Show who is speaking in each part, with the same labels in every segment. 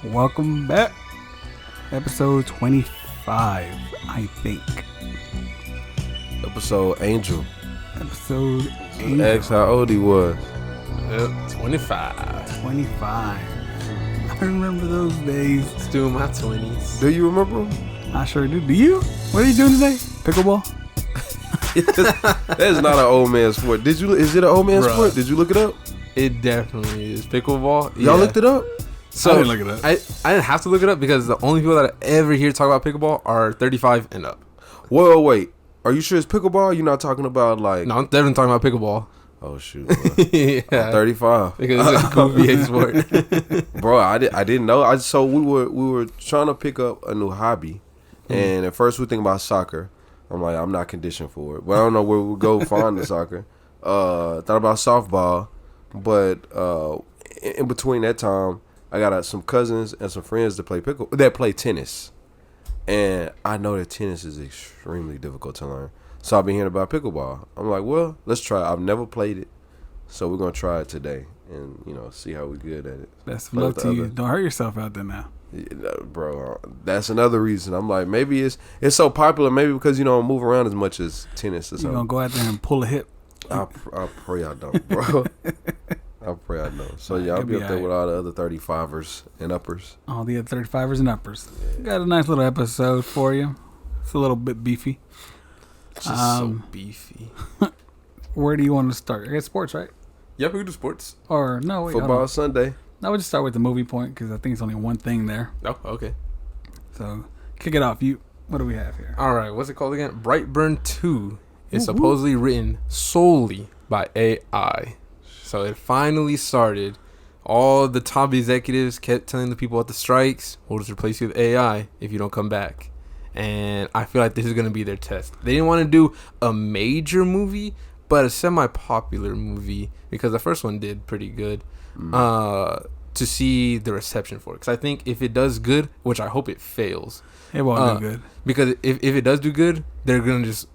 Speaker 1: Welcome back. Episode 25, I think.
Speaker 2: Episode Angel.
Speaker 1: Episode Angel.
Speaker 2: Ask how old he was.
Speaker 3: Yep, 25.
Speaker 1: 25. I remember those days.
Speaker 3: Still in my 20s.
Speaker 2: Do you remember him?
Speaker 1: I sure do. Do you? What are you doing today? Pickleball?
Speaker 2: That is not an old man sport. Is it an old man
Speaker 3: Bruh.
Speaker 2: sport? Did you look it up?
Speaker 3: It definitely is. Pickleball.
Speaker 2: Y'all looked it up?
Speaker 3: So
Speaker 1: I didn't look it up.
Speaker 3: I didn't have to look it up because the only people that I ever hear talk about pickleball are 35 and up.
Speaker 2: Whoa, wait. Are you sure it's pickleball? You're not talking about like...
Speaker 3: No, I'm definitely talking about pickleball.
Speaker 2: Oh, shoot. Bro.
Speaker 3: Yeah.
Speaker 2: I'm 35.
Speaker 3: Because it's a cool VA sport.
Speaker 2: Bro, I didn't know. So we were trying to pick up a new hobby. And at first we think about soccer. I'm like, I'm not conditioned for it. But I don't know where we'll go find the soccer. Thought about softball. But in between that time, I got some cousins and some friends that play tennis. And I know that tennis is extremely difficult to learn. So I've been hearing about pickleball. I'm like, well, let's try it. I've never played it. So we're going to try it today and, see how we're good at it.
Speaker 1: Best of luck to you. Don't hurt yourself out there now.
Speaker 2: Yeah, bro, that's another reason. I'm like, maybe it's so popular, maybe because you don't move around as much as tennis or
Speaker 1: You're
Speaker 2: something.
Speaker 1: going to go out there and pull a hip.
Speaker 2: I pray I don't, bro. I pray I don't. So, yeah, I'll be up there with all the other 35ers and uppers.
Speaker 1: All the other 35ers and uppers. Got a nice little episode for you. It's a little bit beefy.
Speaker 3: Just so beefy.
Speaker 1: Where do you want to start? I guess sports, right?
Speaker 3: Yep, we can do sports.
Speaker 1: Or, no, wait. hold
Speaker 2: Football
Speaker 1: on.
Speaker 2: Sunday.
Speaker 1: I would just start with the movie point because I think it's only one thing there.
Speaker 3: Oh, okay.
Speaker 1: So, kick it off. What do we have here?
Speaker 3: All right, what's it called again? Brightburn 2 is supposedly written solely by AI. So it finally started. All the top executives kept telling the people at the strikes, we'll just replace you with AI if you don't come back. And I feel like this is going to be their test. They didn't want to do a major movie, but a semi-popular movie, because the first one did pretty good, to see the reception for it. Because I think if it does good, which I hope it fails.
Speaker 1: It won't do good.
Speaker 3: Because if it does do good, they're going to just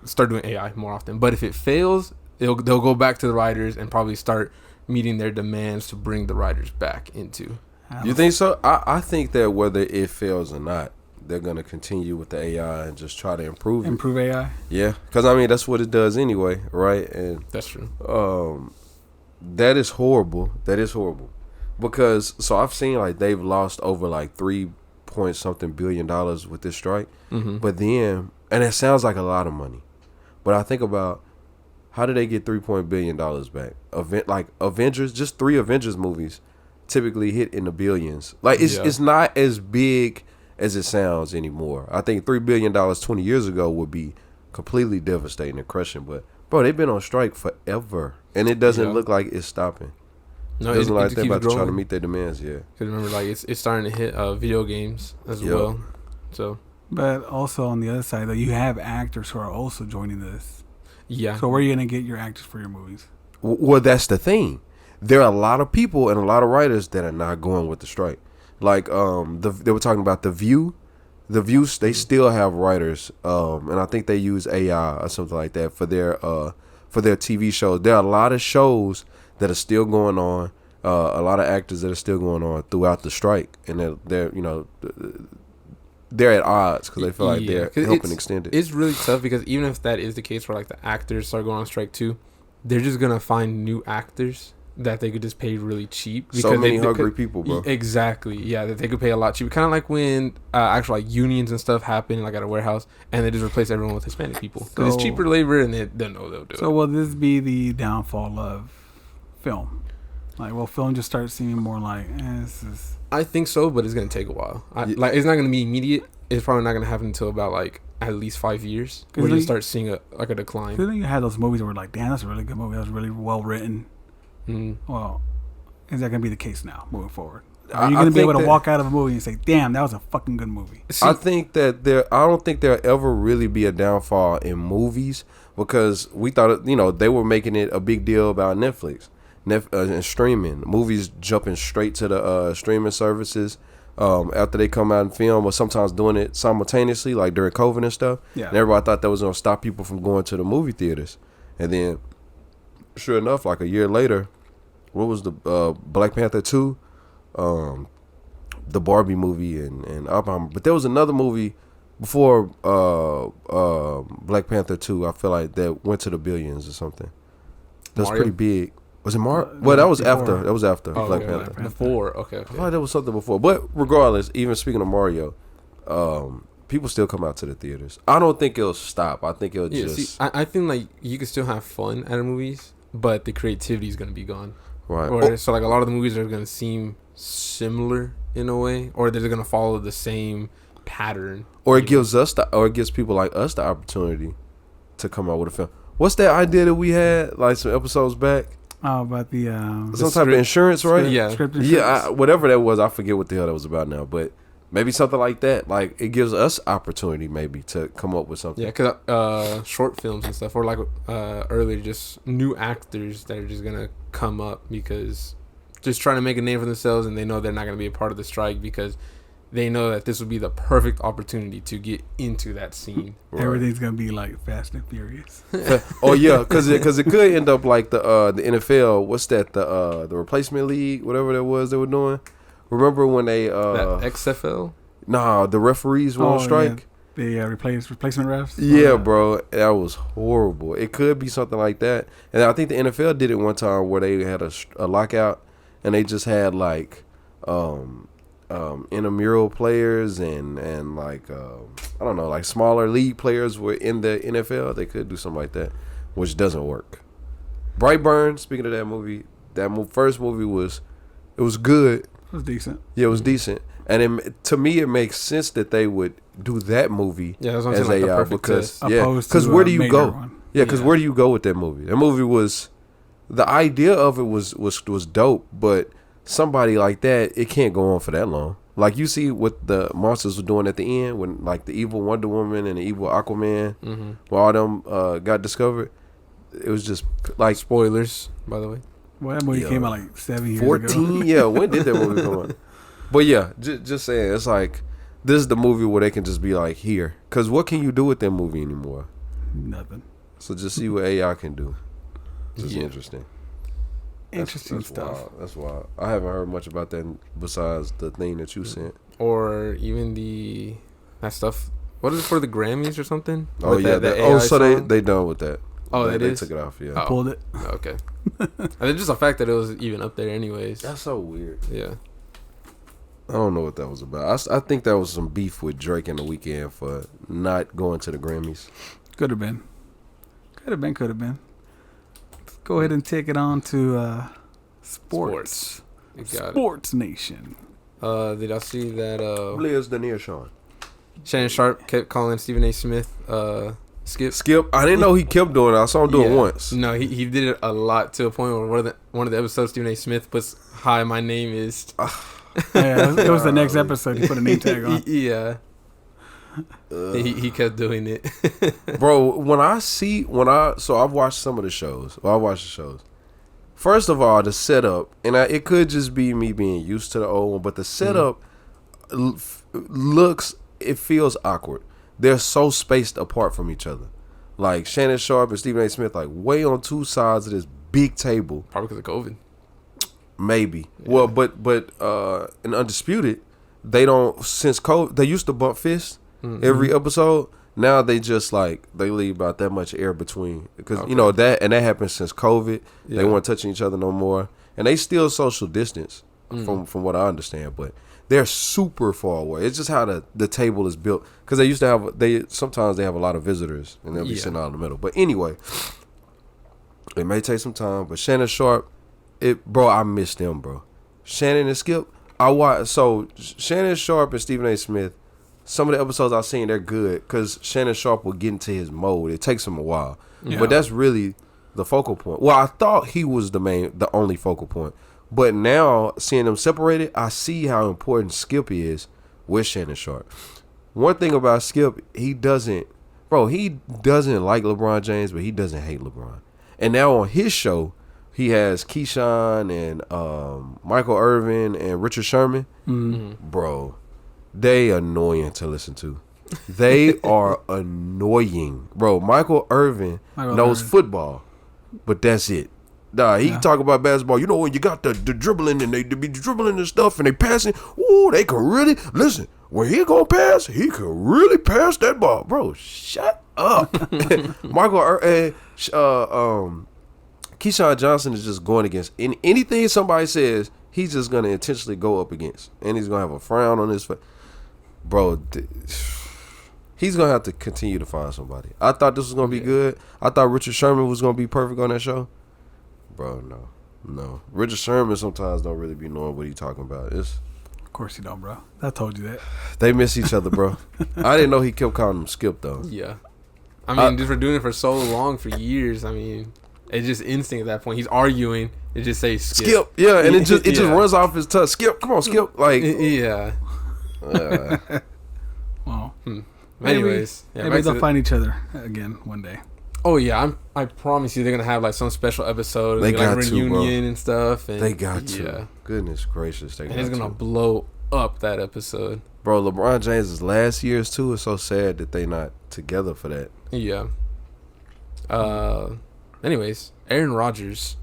Speaker 3: start doing AI more often. But if it fails, they'll go back to the writers and probably start meeting their demands to bring the writers back into.
Speaker 2: You think so? I think that whether it fails or not, they're going to continue with the AI and just try to improve it.
Speaker 1: Improve AI?
Speaker 2: Yeah, because, that's what it does anyway, right? And
Speaker 3: that's true.
Speaker 2: That is horrible. That is horrible. Because, so I've seen, they've lost over, $3-point-something billion with this strike.
Speaker 3: Mm-hmm.
Speaker 2: But then, and it sounds like a lot of money. But I think about, how did they get $3 billion back? Avengers, just 3 Avengers movies typically hit in the billions. It's not as big as it sounds anymore. I think $3 billion 20 years ago would be completely devastating and crushing. But, bro, they've been on strike forever. And it doesn't look like it's stopping.
Speaker 3: No,
Speaker 2: it doesn't look like
Speaker 3: it
Speaker 2: they're about
Speaker 3: growing.
Speaker 2: to try to meet their demands, yeah.
Speaker 3: Because remember, it's starting to hit video games as well. So,
Speaker 1: but also on the other side, though, you have actors who are also joining this.
Speaker 3: yeah.
Speaker 1: So where are you going to get your actors for your movies?
Speaker 2: Well, that's the thing. There are a lot of people and a lot of writers that are not going with the strike. They were talking about The View. The View, they still have writers, and I think they use AI or something like that for their TV shows. There are a lot of shows that are still going on, a lot of actors that are still going on throughout the strike, and they're at odds because they feel like they're helping extend it.
Speaker 3: It's really tough because even if that is the case where the actors start going on strike too, they're just gonna find new actors that they could just pay really cheap. Because
Speaker 2: so many hungry people, bro.
Speaker 3: Exactly, yeah, that they could pay a lot cheaper. Kind of like when actual unions and stuff happen, at a warehouse, and they just replace everyone with Hispanic people because it's cheaper labor, and they know they'll do it.
Speaker 1: So will this be the downfall of film? Will film just start seeming more this is...
Speaker 3: I think so, but it's gonna take a while. It's not gonna be immediate. It's probably not gonna happen until about at least 5 years. We're gonna start seeing a decline.
Speaker 1: Then you had those movies that were damn, that's a really good movie. That was really well written. Well, is that gonna be the case now moving forward? Are you gonna be able to walk out of a movie and say, "Damn, that was a fucking good movie"?
Speaker 2: I think that I don't think there'll ever really be a downfall in movies because we thought they were making it a big deal about Netflix. And streaming movies jumping straight to the streaming services after they come out and film, or sometimes doing it simultaneously during COVID and stuff.
Speaker 1: Yeah.
Speaker 2: And everybody thought that was going to stop people from going to the movie theaters. And then sure enough, a year later, what was the Black Panther 2 the Barbie movie and Oppenheimer. But there was another movie before Black Panther 2, I feel like, that went to the billions or something. That was pretty big. Was it Mario? Well, that was after. That was after Black Panther.
Speaker 3: Before, okay.
Speaker 2: I feel like there was something before. But regardless, even speaking of Mario, people still come out to the theaters. I don't think it'll stop. I think it'll just...
Speaker 3: See, I think, like, you can still have fun at the movies, but the creativity is going to be gone.
Speaker 2: Right.
Speaker 3: So, like, a lot of the movies are going to seem similar in a way, or they're going to follow the same pattern.
Speaker 2: Or it gives people like us the opportunity to come out with a film. What's that idea that we had, like, some episodes back?
Speaker 1: Oh, about the
Speaker 2: some type of insurance, right?
Speaker 3: Yeah.
Speaker 1: Script insurance.
Speaker 2: Yeah, whatever that was, I forget what the hell that was about now. But maybe something like that. Like, it gives us opportunity maybe to come up with something.
Speaker 3: Yeah, because short films and stuff, or like earlier, just new actors that are just going to come up because just trying to make a name for themselves, and they know they're not going to be a part of the strike because they know that this would be the perfect opportunity to get into that scene.
Speaker 1: Right. Everything's gonna be like Fast and Furious.
Speaker 2: Oh yeah, because it could end up like the NFL. What's that? The replacement league, whatever that was they were doing. Remember when they
Speaker 3: that XFL?
Speaker 2: Nah, the referees were on strike.
Speaker 1: Yeah. The replacement refs.
Speaker 2: Yeah, bro, that was horrible. It could be something like that. And I think the NFL did it one time where they had a lockout, and they just had like intramural players and like I don't know, like smaller league players were in the NFL. They could do something like that, which doesn't work. Brightburn. Speaking of that movie, first movie was good.
Speaker 1: It was decent.
Speaker 2: Yeah, it was decent, and to me, it makes sense that they would do that movie
Speaker 3: as AI
Speaker 2: because where do you go? One. Yeah, because where do you go with that movie? That movie was, the idea of it was dope, but somebody like that, it can't go on for that long. Like, you see what the monsters were doing at the end when, like, the evil Wonder Woman and the evil Aquaman, when all them got discovered. It was just like,
Speaker 3: spoilers, by the way.
Speaker 1: Well, that movie came out like 7 years
Speaker 2: 14 ago. Yeah, when did that movie come out? But yeah, just saying, it's like, this is the movie where they can just be like, here, because what can you do with that movie anymore?
Speaker 1: Nothing.
Speaker 2: So just see what AI can do. This is interesting.
Speaker 1: Interesting stuff.
Speaker 2: Wild. That's wild. I haven't heard much about that besides the thing that you sent.
Speaker 3: Or even that stuff. What is it for the Grammys or something?
Speaker 2: Oh yeah. They done with that.
Speaker 3: Oh,
Speaker 2: they took it off. Yeah.
Speaker 1: I pulled it.
Speaker 3: Okay. And it's just the fact that it was even up there, anyways.
Speaker 2: That's so weird.
Speaker 3: Yeah.
Speaker 2: I don't know what that was about. I think that was some beef with Drake in the weekend for not going to the Grammys.
Speaker 1: Could have been. Go ahead and take it on to sports. Sports Nation.
Speaker 3: Did I see that?
Speaker 2: Blaze the near Sean.
Speaker 3: Shannon Sharpe kept calling Stephen A. Smith Skip.
Speaker 2: I didn't know he kept doing it. I saw him do it once.
Speaker 3: No, he did it a lot, to a point where one of the episodes Stephen A. Smith puts, "Hi, my name is."
Speaker 1: Yeah, it was the next episode. He put a name tag on.
Speaker 3: Yeah. He kept doing it.
Speaker 2: Bro, I've watched some of the shows. Well, I watched the shows. First of all, the setup, and it could just be me being used to the old one, but the setup it feels awkward. They're so spaced apart from each other. Like, Shannon Sharpe and Stephen A. Smith, like, way on two sides of this big table.
Speaker 3: Probably because of COVID.
Speaker 2: Maybe. Yeah. Well, but in Undisputed, they don't, since COVID, they used to bump fists every episode. Now they just, like, they leave about that much air between. Because, that happened since COVID. Yeah. They weren't touching each other no more. And they still social distance, from what I understand. But they're super far away. It's just how the table is built. Because they used to have, sometimes they have a lot of visitors. And they'll be sitting out in the middle. But anyway, it may take some time. But Shannon Sharpe, I miss them, bro. Shannon and Skip, Shannon Sharpe and Stephen A. Smith, some of the episodes I've seen, they're good because Shannon Sharpe will get into his mode. It takes him a while. Yeah. But that's really the focal point. Well, I thought he was the only focal point. But now, seeing them separated, I see how important Skip is with Shannon Sharpe. One thing about Skip, he doesn't like LeBron James, but he doesn't hate LeBron. And now on his show, he has Keyshawn and Michael Irvin and Richard Sherman. Mm-hmm. Bro, they annoying to listen to. They are annoying. Bro, Michael Irvin knows football, but that's it. Nah, he talk about basketball. You know when you got the dribbling and they be dribbling and stuff and they passing. Ooh, they can really listen. When he gonna pass, he can really pass that ball, bro. Shut up, Michael. Keyshawn Johnson is just going against anything somebody says. He's just gonna intentionally go up against, and he's gonna have a frown on his face, bro. He's gonna have to continue to find somebody. I thought this was gonna be good. I thought Richard Sherman was gonna be perfect on that show, bro. No. Richard Sherman sometimes don't really be knowing what he's talking about. Of
Speaker 1: course you don't, bro. I told you that.
Speaker 2: They miss each other, bro. I didn't know he kept calling him Skip though.
Speaker 3: Yeah, I mean, just for doing it for so long, for years. I mean, it's just instinct at that point. He's arguing. It just says Skip.
Speaker 2: Yeah, and it just runs off his tongue. Skip, come on, Skip. Like,
Speaker 3: yeah.
Speaker 1: Well,
Speaker 3: anyways,
Speaker 1: maybe they'll find each other again one day.
Speaker 3: Oh yeah, I promise you, they're gonna have like some special episode,
Speaker 2: they got
Speaker 3: like reunion and stuff. And
Speaker 2: they got to. Yeah. Goodness gracious,
Speaker 3: and it's gonna blow up that episode,
Speaker 2: bro. LeBron James' last years too. It's so sad that they not together for that.
Speaker 3: Yeah. Anyways, Aaron Rodgers,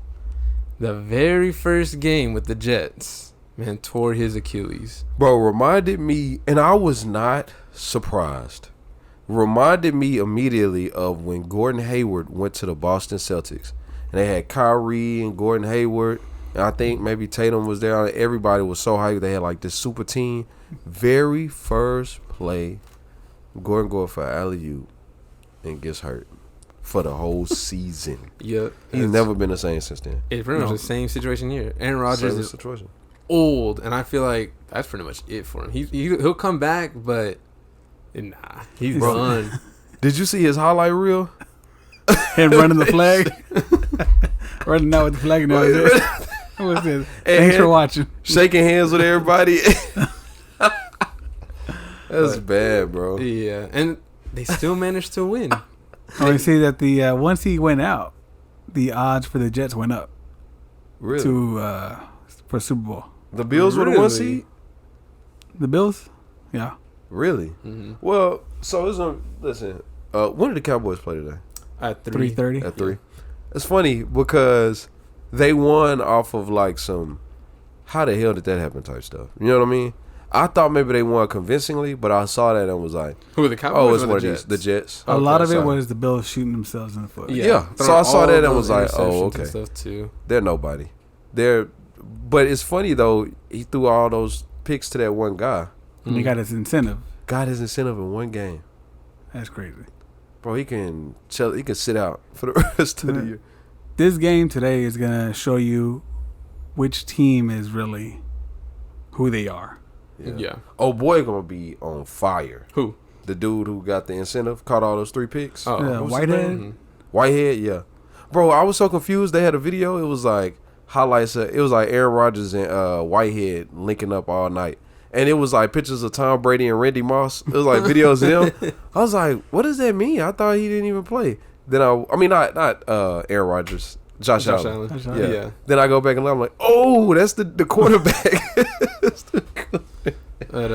Speaker 3: the very first game with the Jets, man, tore his Achilles.
Speaker 2: Bro, reminded me, and I was not surprised. Reminded me immediately of when Gordon Hayward went to the Boston Celtics, and they had Kyrie and Gordon Hayward, and I think maybe Tatum was there. Everybody was so hyped. They had like this super team. Very first play, Gordon goes for alley-oop and gets hurt for the whole season.
Speaker 3: Yeah,
Speaker 2: he's never been the same since then.
Speaker 3: It's pretty much the same situation here. Aaron Rodgers is old, and I feel like that's pretty much it for him. He'll come back, but nah, he's done.
Speaker 2: Did you see his highlight reel?
Speaker 1: Him running the flag, running out with the flag. Now what's this? Thanks for watching.
Speaker 2: Shaking hands with everybody. That's bad, bro.
Speaker 3: Yeah, and they still managed to win.
Speaker 1: I see that the once he went out, the odds for the Jets went up.
Speaker 2: Really?
Speaker 1: For Super Bowl.
Speaker 2: The Bills were the 1 seed?
Speaker 1: The Bills? Yeah.
Speaker 2: Really? Mm-hmm. Well, so it's listen. When did the Cowboys play today?
Speaker 3: At 3:30.
Speaker 2: At 3. It's funny because they won off of like some how the hell did that happen type stuff. You know what I mean? I thought maybe they won convincingly, but I saw that and was like,
Speaker 3: who are the Cowboys?
Speaker 2: Oh, it's one of these, the Jets.
Speaker 1: A lot of it was the Bills shooting themselves in the foot.
Speaker 2: Yeah. So I saw that and was like, oh, okay.
Speaker 3: Stuff too.
Speaker 2: They're nobody. But it's funny though, he threw all those picks to that one guy.
Speaker 1: And he got his incentive.
Speaker 2: Got his incentive in one game.
Speaker 1: That's crazy.
Speaker 2: Bro, he can chill. He can sit out for the rest of the year.
Speaker 1: This game today is going to show you which team is really who they are.
Speaker 2: Yeah. Oh, boy, going to be on fire.
Speaker 3: Who?
Speaker 2: The dude who got the incentive, caught all those 3 picks.
Speaker 1: Oh, yeah, Whitehead?
Speaker 2: Mm-hmm. Whitehead, yeah. Bro, I was so confused. They had a video. It was like highlights. It was like Aaron Rodgers and Whitehead linking up all night. And it was like pictures of Tom Brady and Randy Moss. It was like videos of them. I was like, what does that mean? I thought he didn't even play. Then not Aaron Rodgers. Josh Allen. Yeah. Then I go back and look, I'm like, oh, that's the quarterback.
Speaker 3: But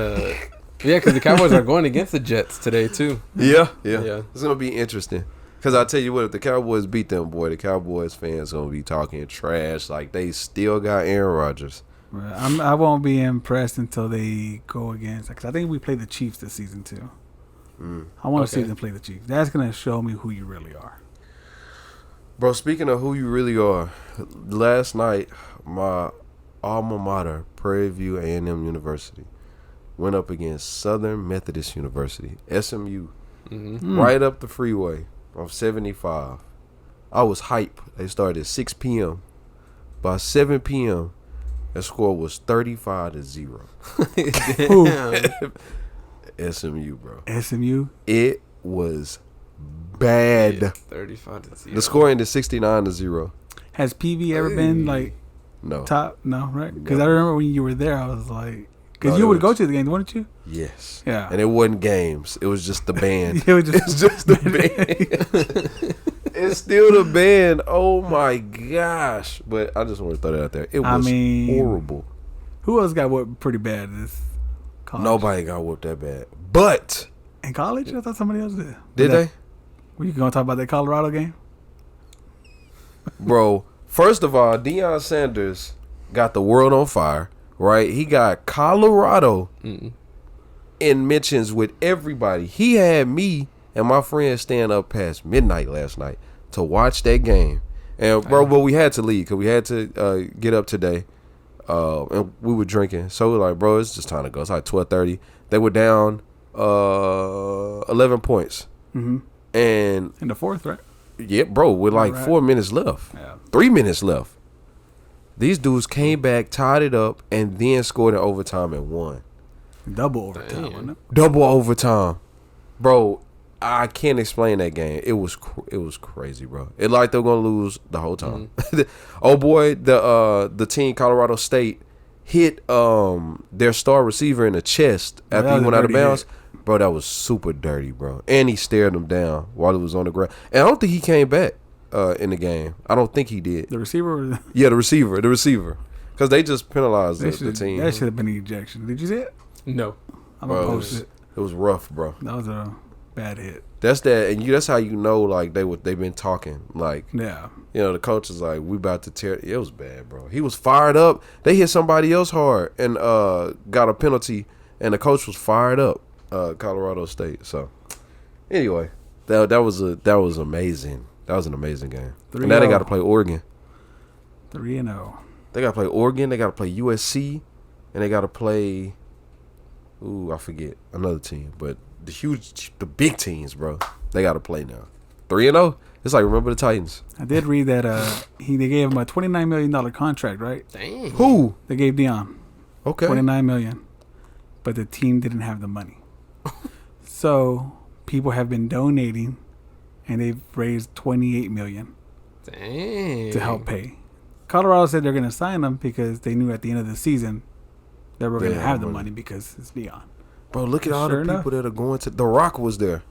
Speaker 3: yeah, because the Cowboys are going against the Jets today too.
Speaker 2: Yeah. It's gonna be interesting. Because I tell you what, if the Cowboys beat them, boy, the Cowboys fans gonna be talking trash like they still got Aaron Rodgers.
Speaker 1: I won't be impressed until they go against. Because I think we play the Chiefs this season too. I want to see them play the Chiefs. That's gonna show me who you really are.
Speaker 2: Bro, speaking of who you really are, last night my alma mater, Prairie View A&M University, went up against Southern Methodist University, SMU, right up the freeway on 75. I was hype. They started at 6 p.m. By 7 p.m., the score was 35-0.
Speaker 3: Damn.
Speaker 2: SMU, bro.
Speaker 1: SMU?
Speaker 2: It was bad.
Speaker 3: Yeah, 35-0.
Speaker 2: The score ended 69-0.
Speaker 1: Has PV ever been like top? No, right? Because I remember when you were there, I was like, because you would go to the games, wouldn't you?
Speaker 2: Yes.
Speaker 1: Yeah.
Speaker 2: And it wasn't games. It was just the band.
Speaker 1: It was just
Speaker 2: the band. It's still the band. Oh my gosh! But I just want to throw that out there. It was horrible.
Speaker 1: Who else got whooped pretty bad this college?
Speaker 2: Nobody got whooped that bad. But
Speaker 1: in college, I thought somebody else did.
Speaker 2: Did they?
Speaker 1: Were you gonna talk about that Colorado game?
Speaker 2: Bro, First of all, Deion Sanders got the world on fire, right? He got Colorado in mentions with everybody. He had me and my friends staying up past midnight last night to watch that game. And bro, but we had to leave because we had to get up today. And we were drinking. So we were like, bro, it's just time to go. It's like 12:30. They were down 11 points.
Speaker 1: Mm-hmm.
Speaker 2: And
Speaker 1: in the fourth, right?
Speaker 2: Yeah, bro, with like 4 minutes left.
Speaker 1: Yeah.
Speaker 2: 3 minutes left. These dudes came back, tied it up, and then scored in overtime and won.
Speaker 1: Double overtime, wasn't it?
Speaker 2: Double overtime. Bro, I can't explain that game. It was crazy, bro. It like they were gonna lose the whole time. Oh boy, the team Colorado State hit their star receiver in the chest after he went out of bounds. Hit. Bro, that was super dirty, bro. And he stared him down while he was on the ground. And I don't think he came back in the game. I don't think he did.
Speaker 1: The receiver?
Speaker 2: Yeah, the receiver. Because they just penalized the team.
Speaker 1: That should have been an ejection. Did you see it?
Speaker 3: No.
Speaker 1: I'm going to post it.
Speaker 2: It was rough, bro.
Speaker 1: That was a bad hit.
Speaker 2: That's that, and that's how you know, like, they've been talking. Like,
Speaker 1: yeah.
Speaker 2: You know, the coach is like, we about to tear. It was bad, bro. He was fired up. They hit somebody else hard and got a penalty, and the coach was fired up. Colorado State. So anyway, that was amazing. That was an amazing game. And now they got to play Oregon.
Speaker 1: 3-0.
Speaker 2: They got to play Oregon. They got to play USC, and they got to play. I forget another team, but the big teams, bro. They got to play now. 3-0. It's like, remember the Titans.
Speaker 1: I did read that they gave him a $29 million contract, right?
Speaker 3: Dang.
Speaker 2: Who?
Speaker 1: They gave Deion.
Speaker 2: Okay.
Speaker 1: $29 million, but the team didn't have the money. So people have been donating, and they've raised $28 million to help pay. Colorado said they're going to sign him because they knew at the end of the season that we're going to have the money because it's Deion.
Speaker 2: Bro, look at all the people that are going to. The Rock was there.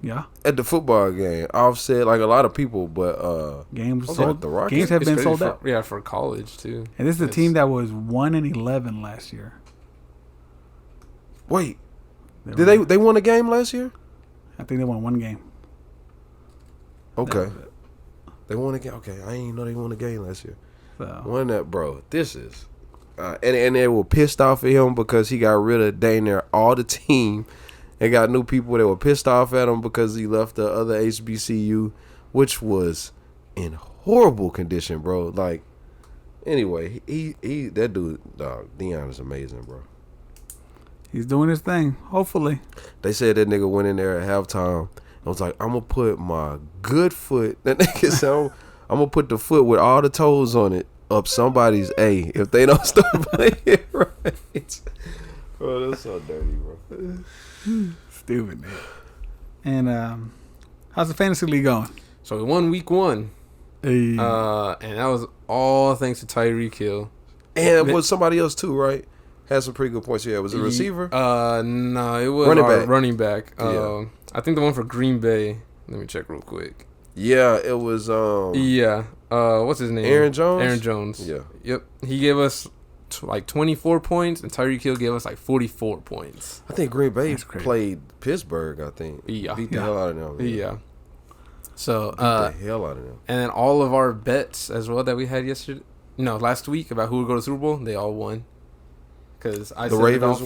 Speaker 1: Yeah.
Speaker 2: At the football game, Offset, like a lot of people, but
Speaker 1: games sold.
Speaker 2: The Rock
Speaker 1: games have been sold out.
Speaker 3: Yeah, for college too.
Speaker 1: And this is a team that was 1-11 last year.
Speaker 2: Wait. Did they won a game last year?
Speaker 1: I think they won one game.
Speaker 2: Okay. They won a game. Okay, I didn't even know they won a game last year.
Speaker 1: So.
Speaker 2: Won that, bro. This is, and they were pissed off at him because he got rid of dang near all the team, and got new people that were pissed off at him because he left the other HBCU, which was in horrible condition, bro. Like, anyway, he that dude, dog, Deion is amazing, bro.
Speaker 1: He's doing his thing, hopefully.
Speaker 2: They said that nigga went in there at halftime and was like, I'm going to put my good foot. That nigga said, I'm going to put the foot with all the toes on it up somebody's A if they don't start playing right. Bro, that's so dirty, bro.
Speaker 1: Stupid, man. And how's the fantasy league going?
Speaker 3: So we won week 1.
Speaker 1: Hey.
Speaker 3: And that was all thanks to Tyreek Hill.
Speaker 2: And it was somebody else too, right? Had some pretty good points. Yeah, was it a receiver?
Speaker 3: No, it was running back.
Speaker 2: Yeah.
Speaker 3: I think the one for Green Bay. Let me check real quick.
Speaker 2: Yeah, it was.
Speaker 3: Yeah. What's his name?
Speaker 2: Aaron Jones.
Speaker 3: Aaron Jones.
Speaker 2: Yeah.
Speaker 3: Yep. He gave us like 24 points, and Tyreek Hill gave us like 44 points.
Speaker 2: I think Green Bay played Pittsburgh. I think.
Speaker 3: Yeah.
Speaker 2: Beat the hell out of them. Man.
Speaker 3: Yeah. So
Speaker 2: beat the hell out of them.
Speaker 3: And then all of our bets as well that we had last week about who would go to the Super Bowl, they all won. Because the
Speaker 2: Ravens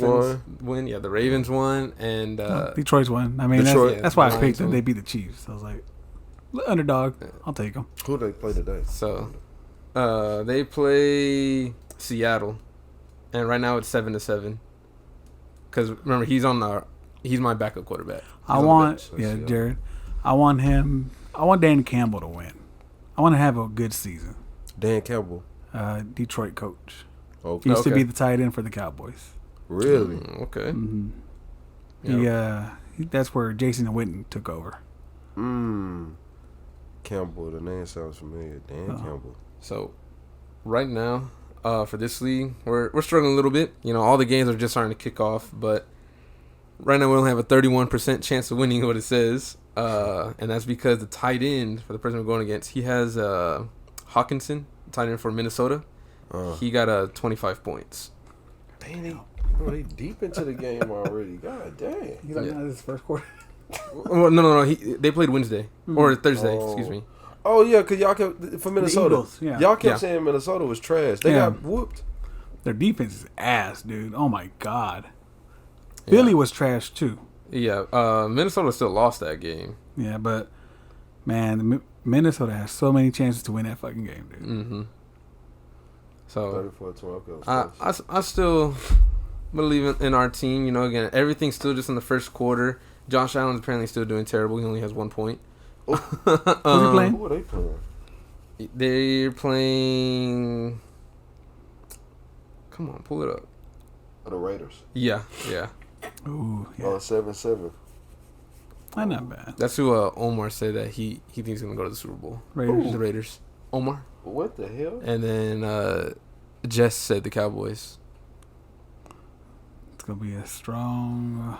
Speaker 2: won.
Speaker 3: Yeah, the Ravens won, and
Speaker 1: Detroit's won. I mean, that's why I picked them. They beat the Chiefs. I was like, underdog. I'll take them.
Speaker 2: Who they play today?
Speaker 3: So, they play Seattle, and right now it's 7-7. Because remember, he's my backup quarterback.
Speaker 1: Jared. I want him. I want Dan Campbell to win. I want to have a good season.
Speaker 2: Dan Campbell,
Speaker 1: Detroit coach.
Speaker 2: Okay.
Speaker 1: He used to be the tight end for the Cowboys.
Speaker 2: Really?
Speaker 3: Okay.
Speaker 1: Mm-hmm. Yep. That's where Jason Witten took over.
Speaker 2: Campbell, the name sounds familiar. Dan Campbell.
Speaker 3: So, right now, for this league, we're struggling a little bit. You know, all the games are just starting to kick off, but right now we only have a 31% chance of winning what it says, and that's because the tight end for the person we're going against, he has Hawkinson, tight end for Minnesota. He got 25 points.
Speaker 2: Dang, they deep into the game already. God damn.
Speaker 1: He's like, this is first quarter.
Speaker 3: Well, no. They played Wednesday or Thursday. Excuse me.
Speaker 2: Oh yeah, cause y'all kept for Minnesota.
Speaker 1: Eagles, yeah.
Speaker 2: Y'all kept saying Minnesota was trash. They got whooped.
Speaker 1: Their defense is ass, dude. Oh my god. Philly was trash too.
Speaker 3: Yeah, Minnesota still lost that game.
Speaker 1: Yeah, but man, Minnesota has so many chances to win that fucking game, dude.
Speaker 3: Mm-hmm. So
Speaker 2: 34-12.
Speaker 3: I still believe in our team. You know, again, everything's still just in the first quarter. Josh Allen's apparently still doing terrible. He only has 1 point.
Speaker 1: Who's he playing?
Speaker 2: Who are they playing?
Speaker 3: They're playing. Come on, pull it up.
Speaker 2: The Raiders.
Speaker 3: Yeah.
Speaker 1: Ooh, yeah.
Speaker 2: 7-7.
Speaker 1: That's not bad.
Speaker 3: That's who Omar said that he thinks he's gonna go to the Super Bowl.
Speaker 1: Raiders.
Speaker 3: The Raiders. Omar.
Speaker 2: What the hell?
Speaker 3: And then Jess said the Cowboys.
Speaker 1: It's gonna be a strong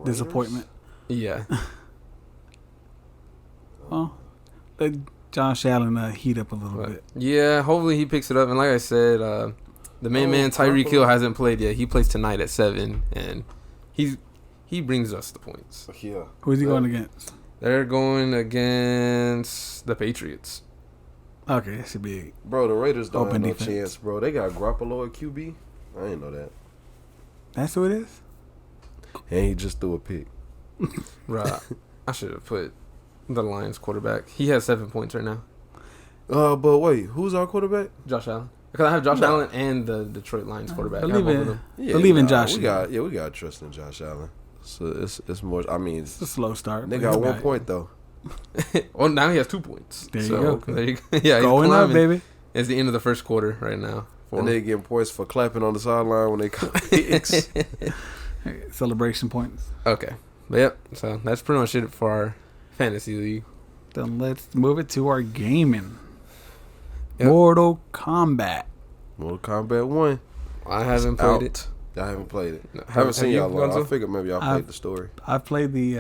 Speaker 1: disappointment.
Speaker 3: Yeah.
Speaker 1: Well, let Josh Allen heat up a little bit.
Speaker 3: Yeah, hopefully he picks it up. And like I said, the main man Tyreek Hill hasn't played yet. He plays tonight at 7, and he brings us the points.
Speaker 2: Yeah.
Speaker 1: Who's he going against?
Speaker 3: They're going against the Patriots.
Speaker 1: Okay, that should be.
Speaker 2: Bro, the Raiders don't have no
Speaker 1: defense.
Speaker 2: chance, bro. They got Garoppolo at QB. I didn't know that.
Speaker 1: That's who it is?
Speaker 2: And he just threw a pick.
Speaker 3: Right. I should have put the Lions quarterback. He has 7 points right now.
Speaker 2: But wait, who's our quarterback?
Speaker 3: Josh Allen. Because I have Josh Allen and the Detroit Lions quarterback. I have both of them.
Speaker 1: Believe in Josh.
Speaker 2: We got trust in Josh Allen. So it's more. I mean,
Speaker 1: It's a slow start.
Speaker 2: They got 1 point though.
Speaker 3: Well, now he has 2 points.
Speaker 1: There you go.
Speaker 3: Okay. There you go. Yeah,
Speaker 1: going up, baby.
Speaker 3: It's the end of the first quarter right now.
Speaker 2: And they getting points for clapping on the sideline when they come picks.
Speaker 1: Celebration points.
Speaker 3: Okay. But yep. So that's pretty much it for our fantasy league.
Speaker 1: Then let's move it to our gaming.
Speaker 3: Yep.
Speaker 1: Mortal Kombat.
Speaker 2: Mortal Kombat 1.
Speaker 3: I haven't played it.
Speaker 2: I haven't played it.
Speaker 3: No,
Speaker 2: haven't seen y'all long.
Speaker 3: Gonzo?
Speaker 2: I figured maybe y'all played the story.
Speaker 1: I played the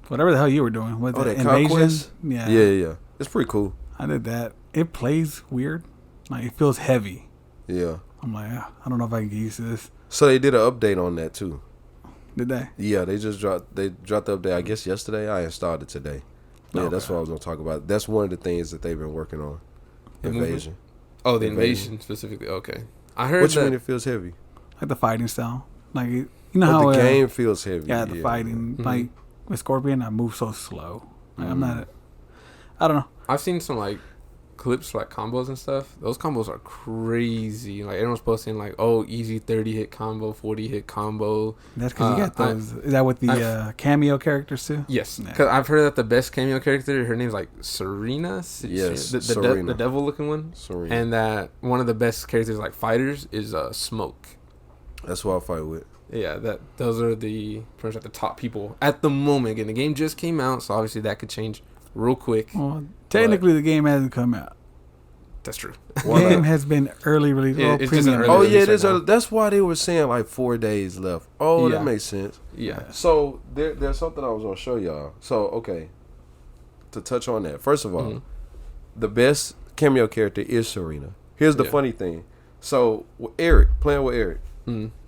Speaker 1: whatever the hell you were doing. What, the
Speaker 2: that
Speaker 1: Invasion?
Speaker 2: Conquest?
Speaker 1: Yeah.
Speaker 2: Yeah. It's pretty cool.
Speaker 1: I did that. It plays weird. Like it feels heavy.
Speaker 2: Yeah.
Speaker 1: I'm like, I don't know if I can get used to this.
Speaker 2: So they did an update on that too.
Speaker 1: Did they?
Speaker 2: Yeah, they dropped the update, I guess yesterday. I installed it today. Yeah,
Speaker 1: Okay.
Speaker 2: that's what I was gonna talk about. That's one of the things that they've been working on. Invasion.
Speaker 3: Oh, the invasion specifically. Okay. I heard
Speaker 2: Which
Speaker 3: that.
Speaker 2: one it feels heavy?
Speaker 1: Like the fighting style. Like you know how
Speaker 2: the game feels heavy.
Speaker 1: Yeah, the fighting.
Speaker 3: Mm-hmm.
Speaker 1: Like with Scorpion, I move so slow. Like
Speaker 2: Mm-hmm.
Speaker 1: I'm not. I don't know.
Speaker 3: I've seen some like clips like combos and stuff. Those combos are crazy. Like everyone's posting like, oh, easy 30-hit combo, 40-hit combo.
Speaker 1: That's because you got those. Is that with the cameo characters too?
Speaker 3: Yes,
Speaker 1: Yeah.
Speaker 3: because I've heard that the best cameo character, her name's like Serena.
Speaker 2: Yes,
Speaker 3: the
Speaker 2: Serena.
Speaker 3: The devil looking one.
Speaker 2: Serena.
Speaker 3: And that one of the best characters like fighters is Smoke.
Speaker 2: That's who I fight with.
Speaker 3: Yeah, those are the pretty much the top people at the moment. And the game just came out, so obviously that could change real quick.
Speaker 1: Well, technically, the game hasn't come out.
Speaker 3: That's true.
Speaker 1: The game has been early release.
Speaker 3: Yeah, it's just an early
Speaker 2: Oh
Speaker 3: release
Speaker 2: yeah, it
Speaker 3: right
Speaker 2: is.
Speaker 3: now.
Speaker 2: That's why they were saying like 4 days left. Oh,
Speaker 3: Yeah.
Speaker 2: that makes sense.
Speaker 3: Yeah.
Speaker 2: So there's something I was gonna show y'all. So okay, to touch on that. First of all, the best cameo character is Serena. Here's the funny thing. So Eric, playing with Eric,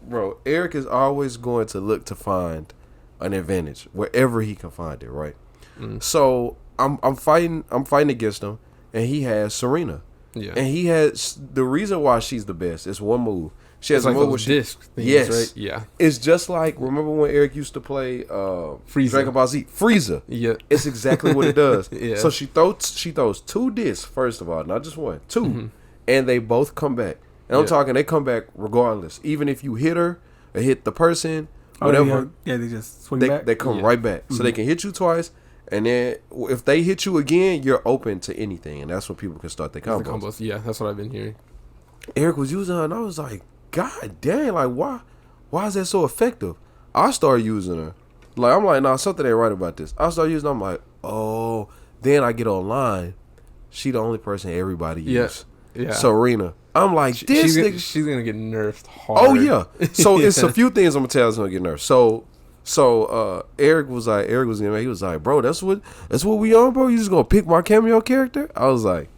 Speaker 2: bro, Eric is always going to look to find an advantage wherever he can find it. Right. So I'm fighting against him, and he has Serena.
Speaker 3: Yeah.
Speaker 2: And he has the reason why she's the best is one move. She has
Speaker 3: It's like
Speaker 2: a move
Speaker 3: those
Speaker 2: where
Speaker 3: disc things,
Speaker 2: yes,
Speaker 3: right? Yeah.
Speaker 2: It's just like remember when Eric used to play
Speaker 3: Frieza.
Speaker 2: Dragon Ball Z Frieza.
Speaker 3: Yeah.
Speaker 2: It's exactly what it does.
Speaker 3: Yeah.
Speaker 2: So she throws 2 discs first of all, not just one, 2, and they both come back. And I'm talking they come back regardless, even if you hit her or hit the person, whatever.
Speaker 1: Yeah, they just swing back.
Speaker 2: They come right back, so they can hit you twice. And then if they hit you again, you're open to anything, and that's when people can start their combos.
Speaker 3: The combos. Yeah, that's what I've been hearing.
Speaker 2: Eric was using her, and I was like, God dang, like why is that so effective? I started using her. Like I'm like, nah, something ain't right about this. I started using her, I'm like, oh. Then I get online. She the only person everybody uses.
Speaker 3: Yeah.
Speaker 2: Serena. I'm like, this nigga.
Speaker 3: She's gonna get nerfed hard.
Speaker 2: Oh yeah. So it's a few things I'm gonna tell us gonna get nerfed. So Eric was he was like, bro, that's what we on, bro. You just gonna pick my cameo character? I was like,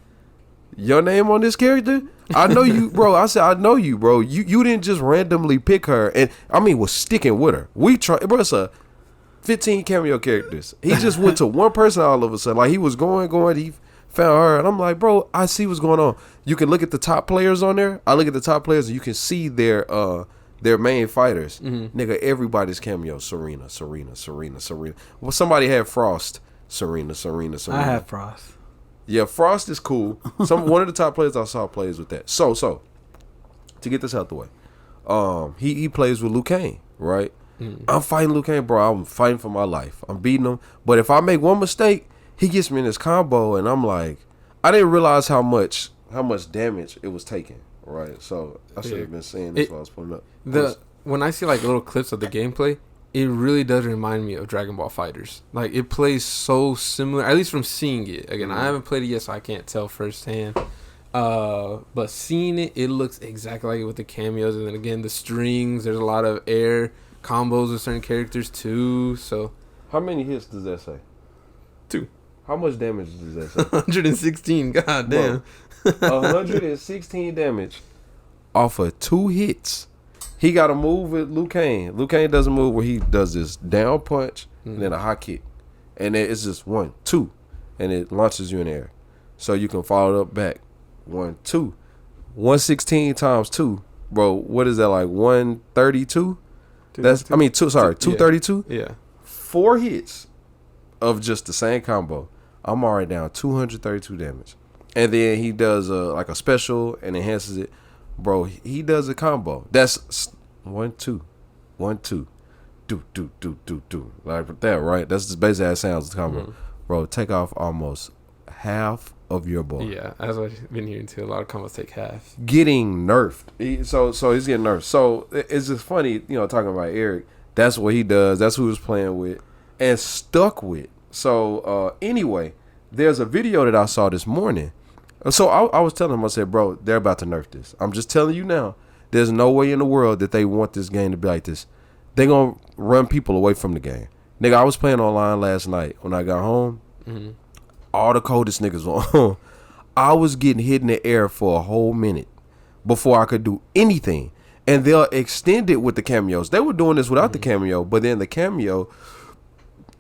Speaker 2: your name on this character? I know you, bro. I said, I know you, bro. You didn't just randomly pick her, and I mean, was sticking with her. We try, bro. It's a 15 cameo characters. He just went to one person all of a sudden. Like he was going. He found her, and I'm like, bro, I see what's going on. You can look at the top players on there. I look at the top players, and you can see their main fighters. Nigga, everybody's cameo. Serena. Well, somebody had Frost. Serena.
Speaker 1: I had Frost.
Speaker 2: Yeah, Frost is cool. One of the top players I saw plays with that. So to get this out the way, he plays with Liu Kang, right? I'm fighting Liu Kang, bro. I'm fighting for my life. I'm beating him. But if I make one mistake, he gets me in this combo, and I'm like, I didn't realize how much damage it was taking, right? So I should have been saying this while I was putting up.
Speaker 3: When I see like little clips of the gameplay, it really does remind me of Dragon Ball FighterZ. Like, it plays so similar, at least from seeing it. Again, I haven't played it yet, so I can't tell firsthand. But seeing it, it looks exactly like it with the cameos, and then again the strings. There's a lot of air combos with certain characters too. So,
Speaker 2: how many hits does that say?
Speaker 3: 2.
Speaker 2: How much damage does that say?
Speaker 3: 116. God damn.
Speaker 2: 116 damage off of 2 hits. He got a move with Liu Kang. Liu Kang does a move where he does this down punch and then a high kick, and then it's just 1, 2, and it launches you in the air. So you can follow it up back. 1, 2, 116 times 2, bro. What is that, like 132? That's 232.
Speaker 3: Yeah.
Speaker 2: 4 hits of just the same combo. I'm already down 232 damage, and then he does like a special and enhances it, bro. He does a combo. That's 1, 2, 1, 2, do like that, right? That's just basically how it sounds. The combo, bro. Take off almost half of your board.
Speaker 3: Yeah, that's what I've been hearing too. A lot of combos take half.
Speaker 2: Getting nerfed. So he's getting nerfed. So it's just funny, talking about Eric. That's what he does. That's who he was playing with and stuck with. So anyway, there's a video that I saw this morning. So I was telling him, I said, bro, they're about to nerf this. I'm just telling you now. There's no way in the world that they want this game to be like this. They're going to run people away from the game. Nigga, I was playing online last night. When I got home, all the coldest niggas were on. I was getting hit in the air for a whole minute before I could do anything. And they'll extend it with the cameos. They were doing this without the cameo, but then the cameo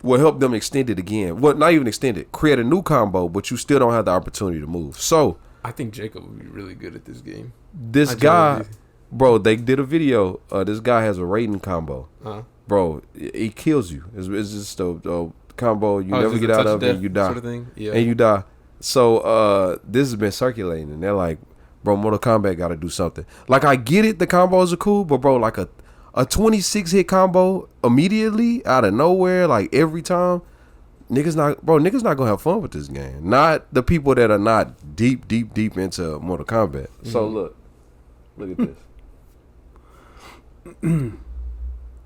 Speaker 2: will help them extend it again. Well, not even extend it. Create a new combo, but you still don't have the opportunity to move. So
Speaker 3: I think Jacob would be really good at this game.
Speaker 2: This guy, bro, they did a video. This guy has a rating combo. Bro, he kills you. It's just a combo you never get out of, and you die.
Speaker 3: Sort of thing? Yeah.
Speaker 2: And you die. So this has been circulating, and they're like, bro, Mortal Kombat got to do something. Like, I get it, the combos are cool, but bro, like a 26 hit combo immediately out of nowhere, like every time, niggas not gonna have fun with this game. Not the people that are not deep into Mortal Kombat. So look at this.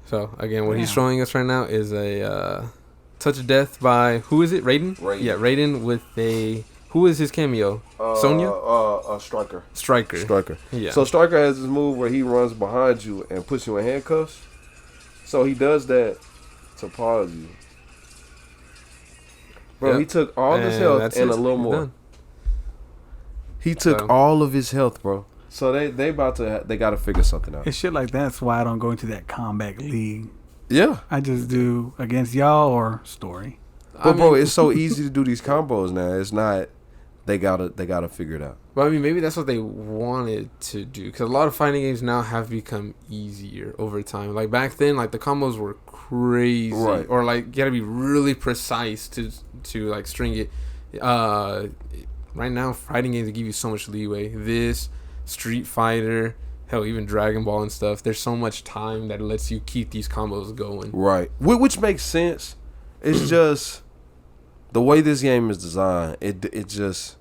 Speaker 3: So again, what he's showing us right now is a Touch of Death by, who is it? Raiden? Yeah, Raiden with a, who is his cameo? Sonya? Striker. Yeah.
Speaker 2: So Striker has this move where he runs behind you and puts you in handcuffs. So he does that to pause you. Bro, he took all his health and a little more. Done. He took all of his health, bro. So they got to figure something out.
Speaker 1: It's shit like that's why I don't go into that combat league.
Speaker 2: Yeah.
Speaker 1: I just do against y'all or story.
Speaker 2: But bro, it's so easy to do these combos now. It's not. They gotta figure it out.
Speaker 3: But I mean, maybe that's what they wanted to do, because a lot of fighting games now have become easier over time. Like back then, like the combos were crazy,
Speaker 2: right?
Speaker 3: Or like you gotta be really precise to like string it. Right now, fighting games give you so much leeway. This Street Fighter, hell, even Dragon Ball and stuff. There's so much time that lets you keep these combos going.
Speaker 2: Right, which makes sense. It's just the way this game is designed. It just,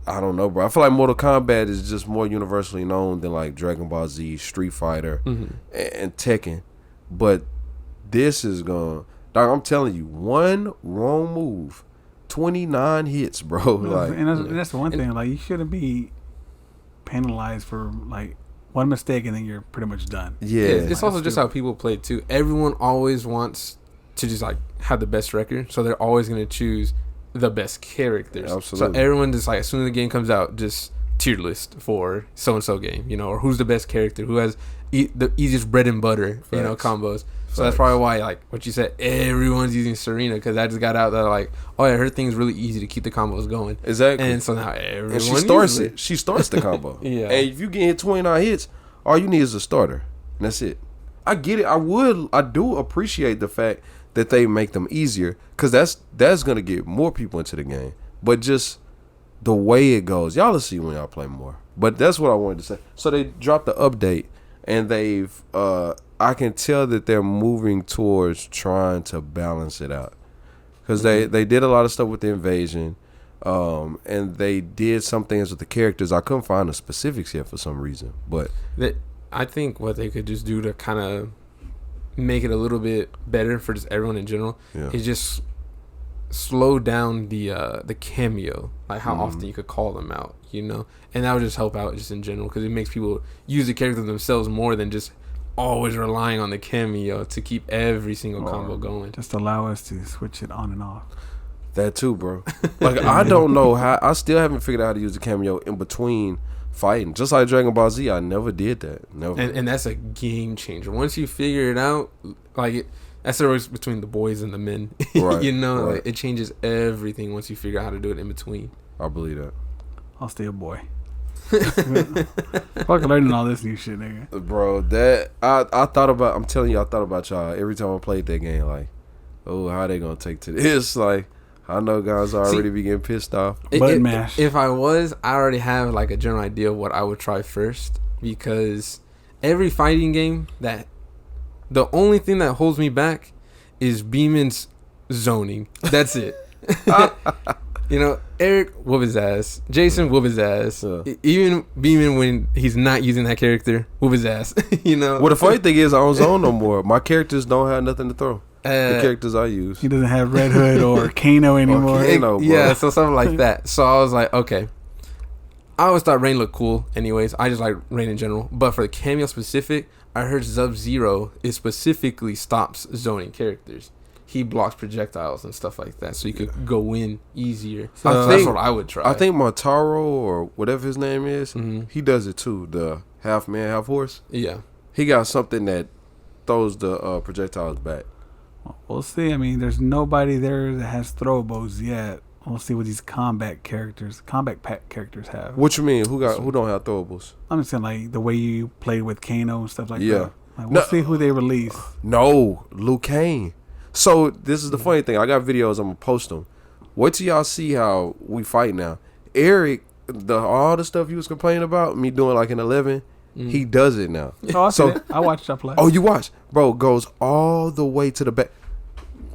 Speaker 2: I don't know, bro. I feel like Mortal Kombat is just more universally known than like Dragon Ball Z, Street Fighter, and Tekken. But this is dog, I'm telling you, one wrong move, 29 hits, bro. Like,
Speaker 1: and that's the one thing. Like, you shouldn't be penalized for like one mistake and then you're pretty much done.
Speaker 2: Yeah,
Speaker 3: it's also just how people play too. Everyone always wants to just like have the best record, so they're always going to choose the best characters.
Speaker 2: Yeah, absolutely.
Speaker 3: So everyone just like, as soon as the game comes out, just tier list for so and so game, or who's the best character, who has the easiest bread and butter, combos. So that's probably why, like what you said, everyone's using Serena, because I just got out there like, oh yeah, her thing's really easy to keep the combos going.
Speaker 2: Exactly.
Speaker 3: And so now everyone
Speaker 2: and she starts it. She starts the combo.
Speaker 3: Yeah.
Speaker 2: And if you get hit 29 hits, all you need is a starter. And that's it. I get it. I do appreciate the fact that they make them easier, because that's gonna get more people into the game. But just the way it goes, y'all will see when y'all play more. But that's what I wanted to say. So they dropped the update, and they've I can tell that they're moving towards trying to balance it out, because they did a lot of stuff with the invasion, and they did some things with the characters. I couldn't find the specifics yet for some reason, but
Speaker 3: I think what they could just do to kind of make it a little bit better for just everyone in general is just slow down the cameo, like how often you could call them out, and that would just help out just in general, because it makes people use the character themselves more than just always relying on the cameo to keep every single combo going.
Speaker 1: Just allow us to switch it on and off.
Speaker 2: That too, bro. Like I don't know how. I still haven't figured out how to use the cameo in between fighting. Just like Dragon Ball Z, I never did that. Never.
Speaker 3: And that's a game changer. Once you figure it out, like that's the difference between the boys and the men.
Speaker 2: Right,
Speaker 3: Like, it changes everything once you figure out how to do it in between.
Speaker 2: I believe that.
Speaker 1: I'll stay a boy. Fucking learning all this new shit, nigga.
Speaker 2: Bro, that I thought about. I'm telling you, I thought about y'all every time I played that game. Like, oh, how they gonna take to this? Like, I know guys already be getting pissed off.
Speaker 1: Button mash.
Speaker 3: If I already have like a general idea of what I would try first, because every fighting game, that the only thing that holds me back is Beeman's zoning. That's it. Eric whoop his ass. Jason whoop his ass. Even Beeman, when he's not using that character, whoop his ass.
Speaker 2: Well, the funny thing is, I don't zone no more. My characters don't have nothing to throw. The characters I use.
Speaker 1: He doesn't have Red Hood or Kano anymore.
Speaker 2: Kano,
Speaker 3: yeah, so something like that. So I was like, okay. I always thought Rain looked cool anyways. I just like Rain in general. But for the cameo specific, I heard Sub-Zero, it specifically stops zoning characters. He blocks projectiles and stuff like that, so you could go in easier. So that's what I would try.
Speaker 2: I think Montaro, or whatever his name is, he does it too. The half man, half horse.
Speaker 3: Yeah.
Speaker 2: He got something that throws the projectiles back.
Speaker 1: We'll see. I mean, there's nobody there that has throwables yet. We'll see what these combat pack characters have.
Speaker 2: What you mean? Who don't have throwables?
Speaker 1: I'm just saying, like, the way you played with Kano and stuff like that. Like, we'll see who they release.
Speaker 2: No, Liu Kang. So this is the funny thing. I got videos. I'm gonna post them. Wait till y'all see how we fight now. Eric, all the stuff he was complaining about me doing like an 11, he does it now.
Speaker 1: Oh, I watched y'all play.
Speaker 2: Oh, you watch, bro? Goes all the way to the back.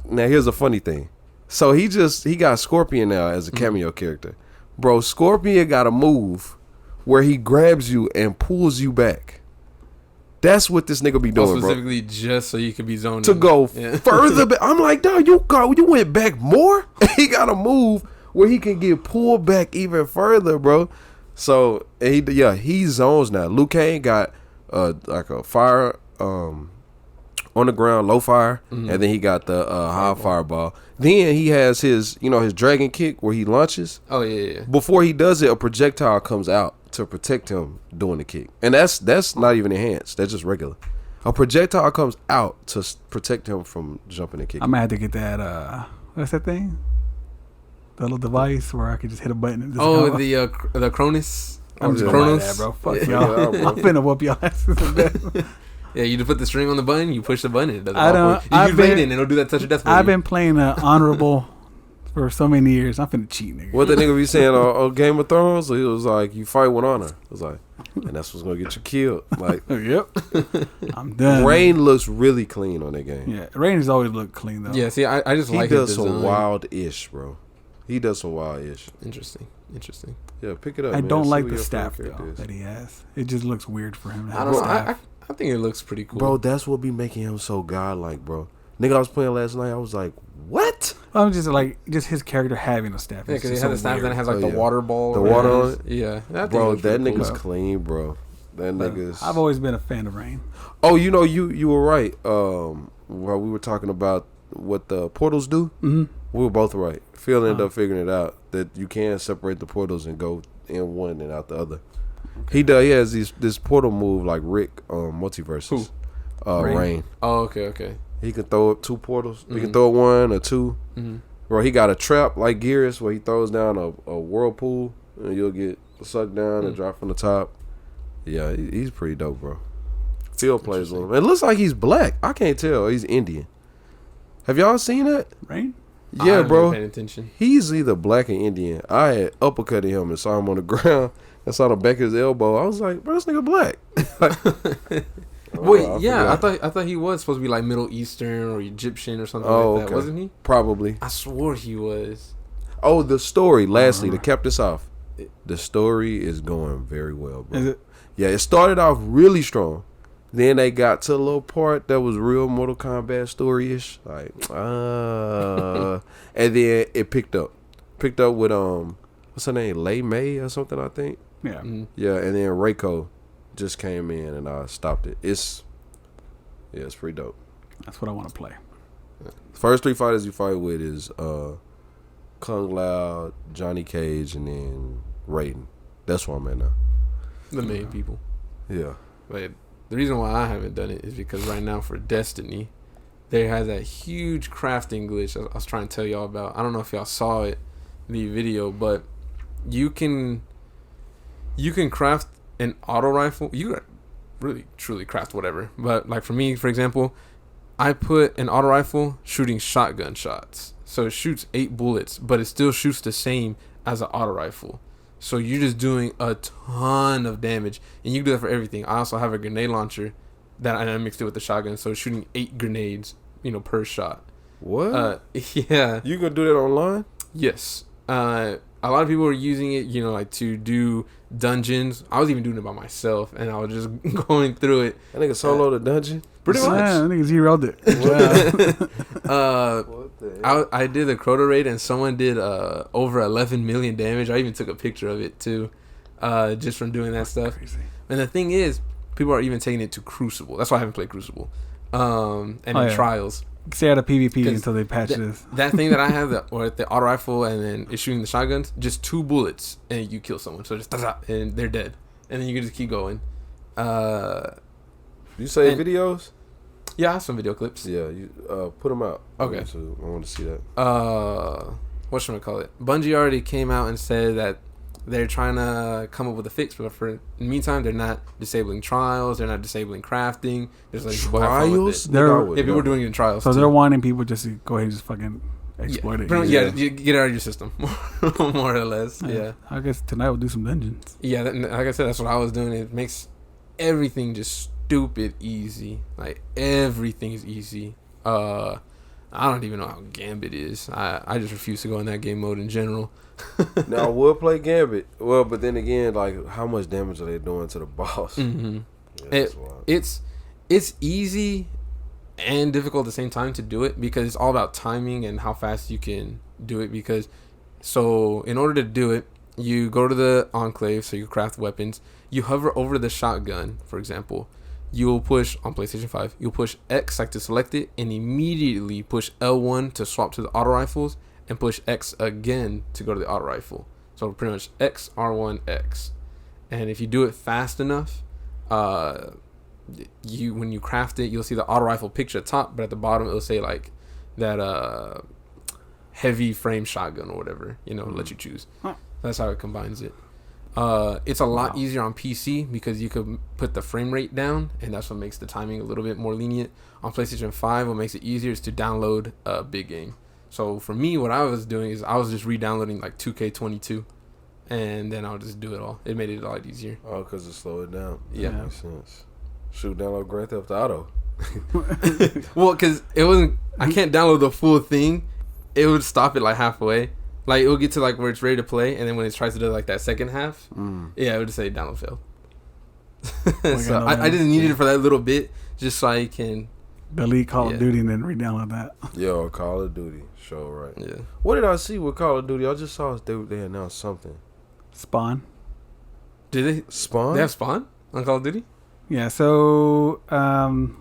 Speaker 2: Now here's a funny thing. So he got Scorpion now as a cameo character, bro. Scorpion got a move where he grabs you and pulls you back. That's what this nigga be doing,
Speaker 3: specifically,
Speaker 2: bro.
Speaker 3: just so you could be zoned
Speaker 2: to go further back. I'm like, dog, you went back more. He got a move where he can get pulled back even further, bro. So he zones now. Liu Kang got like a fire on the ground, low fire, and then he got the high fireball. Then he has his dragon kick where he launches.
Speaker 3: Oh yeah.
Speaker 2: Before he does it, a projectile comes out to protect him doing the kick, and that's not even enhanced. That's just regular. A projectile comes out to protect him from jumping and kicking.
Speaker 1: I might have to get that. What's that thing? The little device where I could just hit a button. And just
Speaker 3: the Cronus.
Speaker 1: I'm just Chronos. That, bro. Fuck y'all. I'm finna whoop y'all asses.
Speaker 3: Yeah, you just put the string on the button, you push the button, it does it. You use Raiden and it'll do that touch of death for you.
Speaker 1: I've been playing honorable for so many years. I'm finna cheat, nigga.
Speaker 2: What the nigga be saying on Game of Thrones? He was like, you fight with honor. It was like, and that's what's gonna get you killed. Like,
Speaker 1: yep. I'm done.
Speaker 2: Rain looks really clean on that game.
Speaker 1: Yeah, Rain has always looked clean though.
Speaker 3: Yeah, see, I just like
Speaker 2: his design. He does some wild-ish, bro. He does some wild-ish.
Speaker 3: Interesting.
Speaker 2: Yeah, pick it up.
Speaker 1: I don't like the staff though that he has. It just looks weird for him.
Speaker 3: I don't know. I think it looks pretty cool.
Speaker 2: Bro, that's what be making him so godlike, bro. Nigga, I was playing last night. I was like, what?
Speaker 1: I'm just his character having a staff.
Speaker 3: Yeah, because he has a staff that has like the water ball.
Speaker 2: The water on it?
Speaker 3: Yeah.
Speaker 2: Bro, that nigga's clean, bro. That nigga's...
Speaker 1: I've always been a fan of Rain.
Speaker 2: Oh, you were right. While we were talking about what the portals do, we were both right. Phil ended up figuring it out, that you can separate the portals and go in one and out the other. Okay. He has this portal move like Rick Multiverses.
Speaker 3: Who?
Speaker 2: Rain.
Speaker 3: Oh, okay.
Speaker 2: He can throw up 2 portals. He can throw 1 or 2. Bro, he got a trap like Gears where he throws down a whirlpool and you'll get sucked down and drop from the top. Yeah, he's pretty dope, bro. Field plays with him. It looks like he's black. I can't tell. He's Indian. Have y'all seen that?
Speaker 1: Right?
Speaker 2: Yeah, bro.
Speaker 3: Paying attention.
Speaker 2: He's either black or Indian. I had uppercutted him and saw him on the ground and saw the back of his elbow. I was like, bro, this nigga black.
Speaker 3: Wait, yeah, I thought he was supposed to be like Middle Eastern or Egyptian or something like that,
Speaker 2: okay.
Speaker 3: wasn't he?
Speaker 2: Probably.
Speaker 3: I swore he was.
Speaker 2: Oh, the story. Lastly, to cap this off, the story is going very well, bro.
Speaker 1: Is it?
Speaker 2: Yeah, it started off really strong. Then they got to a little part that was real Mortal Kombat story-ish. Like, and then it picked up. Picked up with, what's her name? Lei Mei or something, I think.
Speaker 1: Yeah.
Speaker 2: Yeah, and then Reiko just came in and I stopped it. It's pretty dope.
Speaker 1: That's what I want to play.
Speaker 2: First 3 fighters you fight with is Kung Lao, Johnny Cage, and then Raiden. That's where I'm at now.
Speaker 3: The main people.
Speaker 2: Yeah.
Speaker 3: But the reason why I haven't done it is because right now for Destiny, there has that huge crafting glitch I was trying to tell y'all about. I don't know if y'all saw it, the video, but you can craft an auto rifle. You can really truly craft whatever. But like for me, for example, I put an auto rifle shooting shotgun shots. So it shoots 8 bullets, but it still shoots the same as an auto rifle. So you're just doing a ton of damage, and you can do that for everything. I also have a grenade launcher that I mixed it with the shotgun, so it's shooting 8 grenades, per shot.
Speaker 2: What?
Speaker 3: Yeah.
Speaker 2: You gonna do that online?
Speaker 3: Yes. A lot of people are using it, like to do dungeons. I was even doing it by myself, and I was just going through it.
Speaker 2: That nigga solo the dungeon?
Speaker 3: Pretty much.
Speaker 1: Yeah, I think zeroed it.
Speaker 2: What the hell?
Speaker 3: I did a Crota raid, and someone did over 11 million damage. I even took a picture of it too, just from doing that stuff.
Speaker 1: Crazy.
Speaker 3: And the thing is, people are even taking it to Crucible. That's why I haven't played Crucible. And in Trials.
Speaker 1: Stay out of PvP until they patch this.
Speaker 3: That thing that I have, the auto rifle, and then it's shooting the shotguns, just 2 bullets, and you kill someone. So just, and they're dead. And then you can just keep going.
Speaker 2: You save videos?
Speaker 3: Yeah, I have some video clips.
Speaker 2: Yeah, you put them out.
Speaker 3: Okay.
Speaker 2: I want to see that.
Speaker 3: What should I call it? Bungie already came out and said that they're trying to come up with a fix, but in the meantime, they're not disabling trials. They're not disabling crafting. There's like
Speaker 2: trials.
Speaker 3: People were doing it in trials.
Speaker 1: So
Speaker 3: too.
Speaker 1: they're wanting people just to go ahead and just fucking exploit it.
Speaker 3: Yeah, you get it out of your system, more or less. Yeah.
Speaker 1: I guess tonight we'll do some dungeons.
Speaker 3: Yeah, like I said, that's what I was doing. It makes everything just stupid easy. Like everything is easy. I don't even know how Gambit is. I just refuse to go in that game mode in general.
Speaker 2: Now we'll play Gambit. Well, but then again, like how much damage are they doing to the boss?
Speaker 3: Mm-hmm. Yeah, it's easy and difficult at the same time to do it because it's all about timing and how fast you can do it. Because so in order to do it, you go to the enclave, so you craft weapons. You hover over the shotgun, for example. You'll push on PlayStation 5. You'll push X like to select it, and immediately push L1 to swap to the auto rifles, and push X again to go to the auto rifle. So pretty much X, R1, X. And if you do it fast enough, when you craft it, you'll see the auto rifle picture at the top, but at the bottom it'll say like that heavy frame shotgun or whatever, let you choose. Huh. That's how it combines it. It's a lot easier on PC because you could put the frame rate down, and that's what makes the timing a little bit more lenient. On PlayStation 5, what makes it easier is to download a big game. So for me, what I was doing is I was just re-downloading like 2K22, and then I'll just do it all. It made it a lot easier.
Speaker 2: Oh, because it slowed it down.
Speaker 3: Yeah.
Speaker 2: That makes sense. Shoot, download Grand Theft Auto.
Speaker 3: Well, because it wasn't, I can't download the full thing. It would stop it like halfway. Like it would get to like where it's ready to play, and then when it tries to do like that second half, it would just say download failed. So I just needed it for that little bit, just so I can
Speaker 1: delete Call of Duty and then re-download that.
Speaker 2: Yo, Call of Duty, show right.
Speaker 3: Yeah.
Speaker 2: What did I see with Call of Duty? I just saw they announced something.
Speaker 1: Spawn.
Speaker 3: Did they
Speaker 2: Spawn?
Speaker 3: They have Spawn on Call of Duty?
Speaker 1: Yeah. So,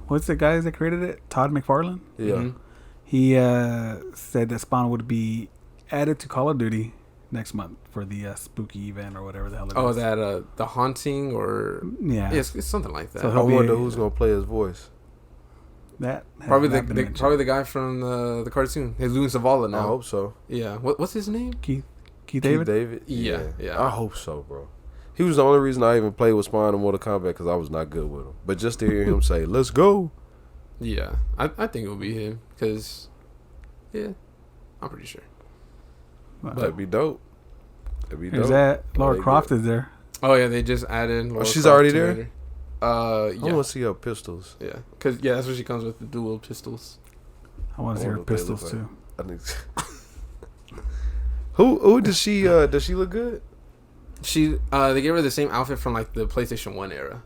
Speaker 1: what's the guys that created it? Todd McFarlane.
Speaker 2: Yeah.
Speaker 3: Mm-hmm.
Speaker 1: He said that Spawn would be added to Call of Duty next month for the spooky event or whatever the hell it is.
Speaker 3: Oh, that the haunting or
Speaker 1: yeah,
Speaker 3: it's something like that.
Speaker 2: So I wonder who's gonna play his voice.
Speaker 1: That
Speaker 3: probably the guy from the cartoon. He's Louis Zavala now.
Speaker 2: I hope so.
Speaker 3: Yeah. What's his name?
Speaker 1: Keith David.
Speaker 3: Yeah.
Speaker 2: I hope so, bro. He was the only reason I even played with Spawn in Mortal Kombat because I was not good with him. But just to hear him say, "Let's go."
Speaker 3: Yeah, I think it will be him because, yeah, I'm pretty sure.
Speaker 2: That'd be dope.
Speaker 1: Is that Lara Croft is there?
Speaker 3: Oh yeah, they just added. Lara
Speaker 2: She's
Speaker 3: Croft
Speaker 2: already there.
Speaker 3: Yeah.
Speaker 2: I want to see her pistols.
Speaker 3: Yeah, because that's where she comes with the dual pistols.
Speaker 1: I want to see her pistols too.
Speaker 2: I think. Who does she? Does she look good?
Speaker 3: They gave her the same outfit from like the PlayStation 1 era,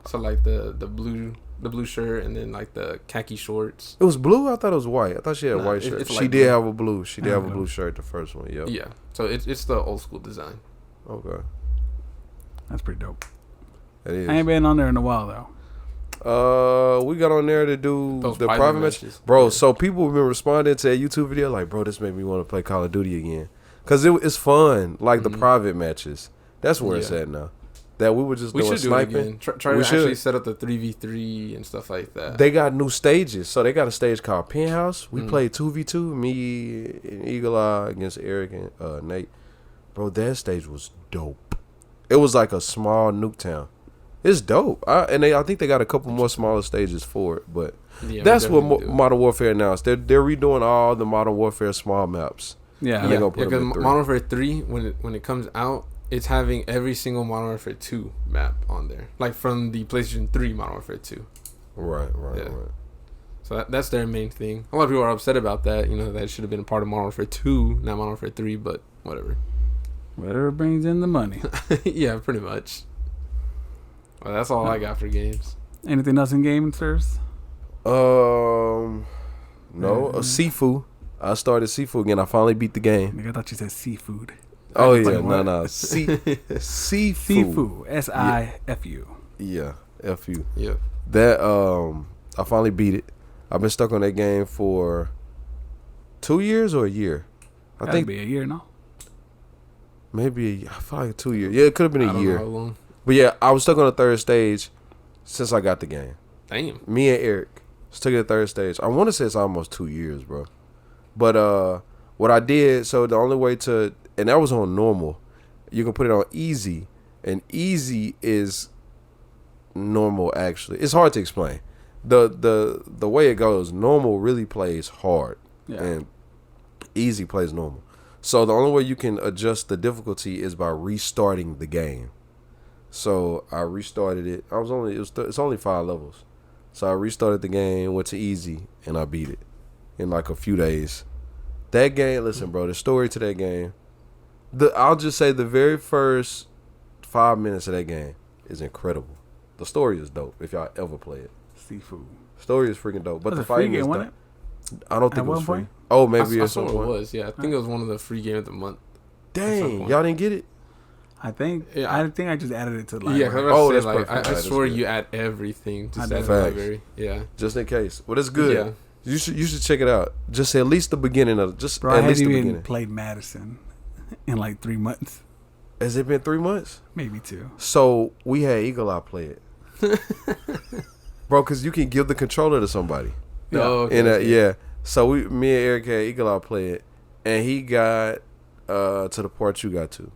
Speaker 3: so like the blue shirt and then like the khaki shorts.
Speaker 2: It was blue. I thought it was white. I thought she had a white shirt. She did have a blue. She did have a blue shirt. The first one. Yep.
Speaker 3: Yeah. So it's the old school design.
Speaker 2: Okay.
Speaker 1: That's pretty dope.
Speaker 2: It is.
Speaker 1: I ain't been on there in a while though.
Speaker 2: We got on there to do
Speaker 3: Those
Speaker 2: the private matches, bro.
Speaker 3: Yeah.
Speaker 2: So people have been responding to that YouTube video like, bro, this made me want to play Call of Duty again, cause it's fun. Like the private matches. That's where it's at now. That we were just doing sniping.
Speaker 3: Do it again. Try to actually set up the 3v3 and stuff like that.
Speaker 2: They got new stages. So they got a stage called Penthouse. We played 2v2, me and Eagle Eye against Eric and Nate. Bro, that stage was dope. It was like a small nuke town. It's dope. I think they got a couple more smaller stages for it. But that's what Modern Warfare announced. They're redoing all the Modern Warfare small maps.
Speaker 1: Yeah.
Speaker 3: Because Modern Warfare 3, when it comes out, it's having every single Modern Warfare 2 map on there. Like from the PlayStation 3 Modern Warfare 2.
Speaker 2: Right.
Speaker 3: So that's their main thing. A lot of people are upset about that. You know, that should have been a part of Modern Warfare 2, not Modern Warfare 3, but whatever.
Speaker 1: Whatever brings in the money.
Speaker 3: Yeah, pretty much. Well, that's all I got for games.
Speaker 1: Anything else in games, sirs?
Speaker 2: No. Sifu. I started Sifu again. I finally beat the game.
Speaker 1: I thought you said seafood.
Speaker 2: Oh yeah, no. Sifu.
Speaker 1: Sifu. SIFU.
Speaker 2: Yeah, FU.
Speaker 3: Yeah.
Speaker 2: That I finally beat it. I've been stuck on that game for 2 years or a year.
Speaker 1: I think be a year, no?
Speaker 2: Maybe I feel like 2 years. Yeah, it could have been a year.
Speaker 3: Know how long.
Speaker 2: But yeah, I was stuck on the third stage since I got the game.
Speaker 3: Damn.
Speaker 2: Me and Eric stuck at the third stage. I want to say it's almost 2 years, bro. But what I did, so the only way to, and that was on normal. You can put it on easy, and easy is normal. Actually, it's hard to explain. The way it goes, normal really plays hard, and easy plays normal. So the only way you can adjust the difficulty is by restarting the game. So I restarted it. It's only 5 levels. So I restarted the game, went to easy, and I beat it in like a few days. That game, listen, bro, the story to that game, I'll just say the very first 5 minutes of that game is incredible. The story is dope if y'all ever play it.
Speaker 1: Seafood.
Speaker 2: Story is freaking dope. But the fighting is dope. I don't think it was free.
Speaker 1: Point?
Speaker 2: Oh, maybe
Speaker 3: I
Speaker 2: at some
Speaker 3: saw
Speaker 2: point.
Speaker 3: it was. Yeah, I think it was one of the free game of the month.
Speaker 2: Dang, y'all didn't get it?
Speaker 1: I think I just added it to the
Speaker 3: library.
Speaker 2: Yeah,
Speaker 3: that's
Speaker 2: perfect.
Speaker 3: I swear you add everything to that library. Yeah,
Speaker 2: just in case. Well, it's good. Yeah. You should check it out. Just at least the beginning of it.
Speaker 1: Bro,
Speaker 2: at least
Speaker 1: the
Speaker 2: beginning.
Speaker 1: I haven't even played Madison in like 3 months.
Speaker 2: Has it been 3 months?
Speaker 1: Maybe 2.
Speaker 2: So we had Eagle Eye play it, bro. Because you can give the controller to somebody.
Speaker 3: Yeah. Oh, okay.
Speaker 2: Yeah. So me and Eric had Eagle Eye play it, and he got to the part you got to.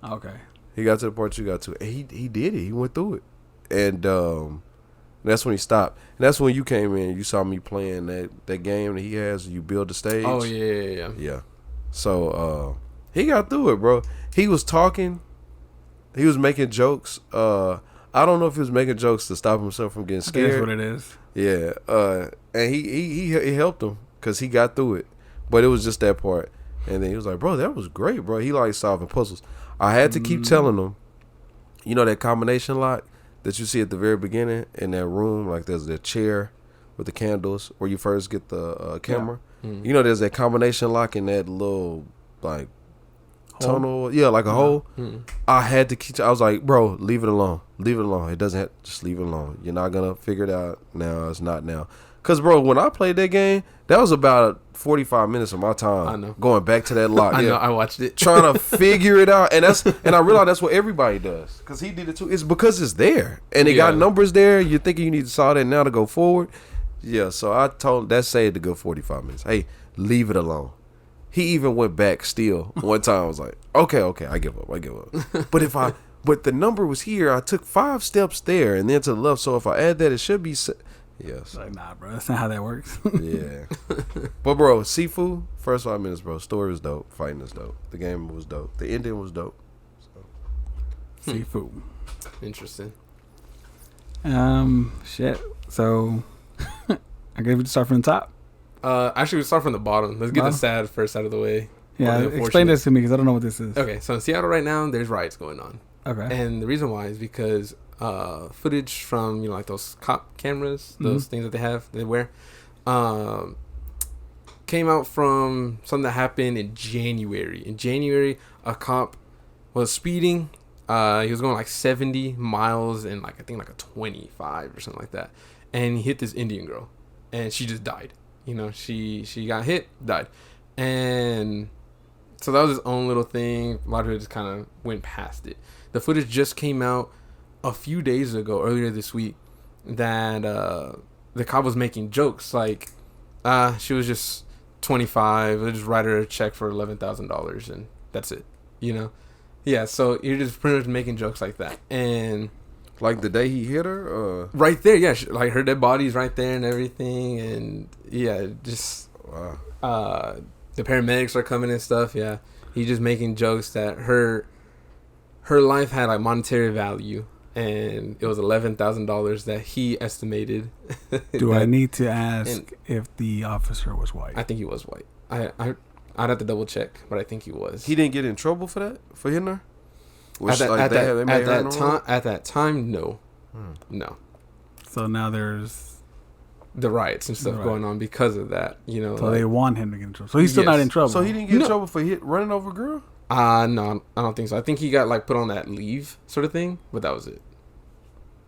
Speaker 1: Okay.
Speaker 2: He got to the part you got to, and he did it. He went through it, and that's when he stopped. And that's when you came in. You saw me playing that game that he has. You build the stage.
Speaker 3: Oh yeah.
Speaker 2: Yeah. So he got through it, bro. He was talking. He was making jokes. I don't know if he was making jokes to stop himself from getting scared.
Speaker 1: That's what it is.
Speaker 2: Yeah. And he helped him because he got through it, but it was just that part. And then he was like, "Bro, that was great, bro." He likes solving puzzles. I had to keep telling him, you know, that combination lock that you see at the very beginning in that room, like there's the chair with the candles where you first get the camera. Yeah. You know, there's that combination lock in that little like tunnel, like a hole. I had to keep. I was like, "Bro, leave it alone. Leave it alone. It doesn't. Just leave it alone. You're not gonna figure it out now. It's not now." Cause bro, when I played that game, that was about 45 minutes of my time.
Speaker 3: I know.
Speaker 2: Going back to that lock.
Speaker 3: I know. I watched it.
Speaker 2: Trying to figure it out, and I realized that's what everybody does. Cause he did it too. It's because it's there, and it got numbers there. You're thinking you need to solve that now to go forward. Yeah, so I told that saved a good 45 minutes. Hey, leave it alone. He even went back still. One time I was like, okay, I give up. But the number was here. I took 5 steps there and then to the left. So if I add that, it should be. Yes.
Speaker 1: Like, nah, bro. That's not how that works.
Speaker 2: Yeah. But, bro, Sifu, first 5 minutes, bro. Story was dope. Fighting is dope. The game was dope. The ending was dope. So.
Speaker 1: Sifu.
Speaker 3: Interesting.
Speaker 1: Shit. So, I guess we just start from the top.
Speaker 3: Actually, we start from the bottom. Let's get the sad first out of the way.
Speaker 1: Yeah, explain this to me because I don't know what this is.
Speaker 3: Okay, so in Seattle right now, there's riots going on.
Speaker 1: Okay.
Speaker 3: And the reason why is because footage from, like those cop cameras, those things that they wear, came out from something that happened in January. In January, a cop was speeding. He was going like 70 miles and I think a 25 or something like that. And he hit this Indian girl. And she just died. She got hit, died. And so that was his own little thing. A lot of people just kind of went past it. The footage just came out a few days ago, earlier this week, that the cop was making jokes like, she was just 25. We'll just write her a check for $11,000 and that's it. Yeah, so you're just pretty much making jokes like that. And
Speaker 2: like the day he hit her?
Speaker 3: Right there, yeah. Like her dead body's right there and everything. And yeah, just... Wow. The paramedics are coming and stuff, yeah. He's just making jokes that her life had like monetary value. And it was $11,000 that he estimated.
Speaker 1: Do I need to ask if the officer was white?
Speaker 3: I think he was white. I'd have to double check, but I think he was.
Speaker 2: He didn't get in trouble for that? For hitting her?
Speaker 3: At that time, no. No.
Speaker 1: So now there's
Speaker 3: the riots and stuff going on because of that.
Speaker 1: So they want him to get in trouble. So he's still not in trouble.
Speaker 2: So he didn't get in trouble for running over a girl?
Speaker 3: No, I don't think so. I think he got put on that leave sort of thing, but that was it.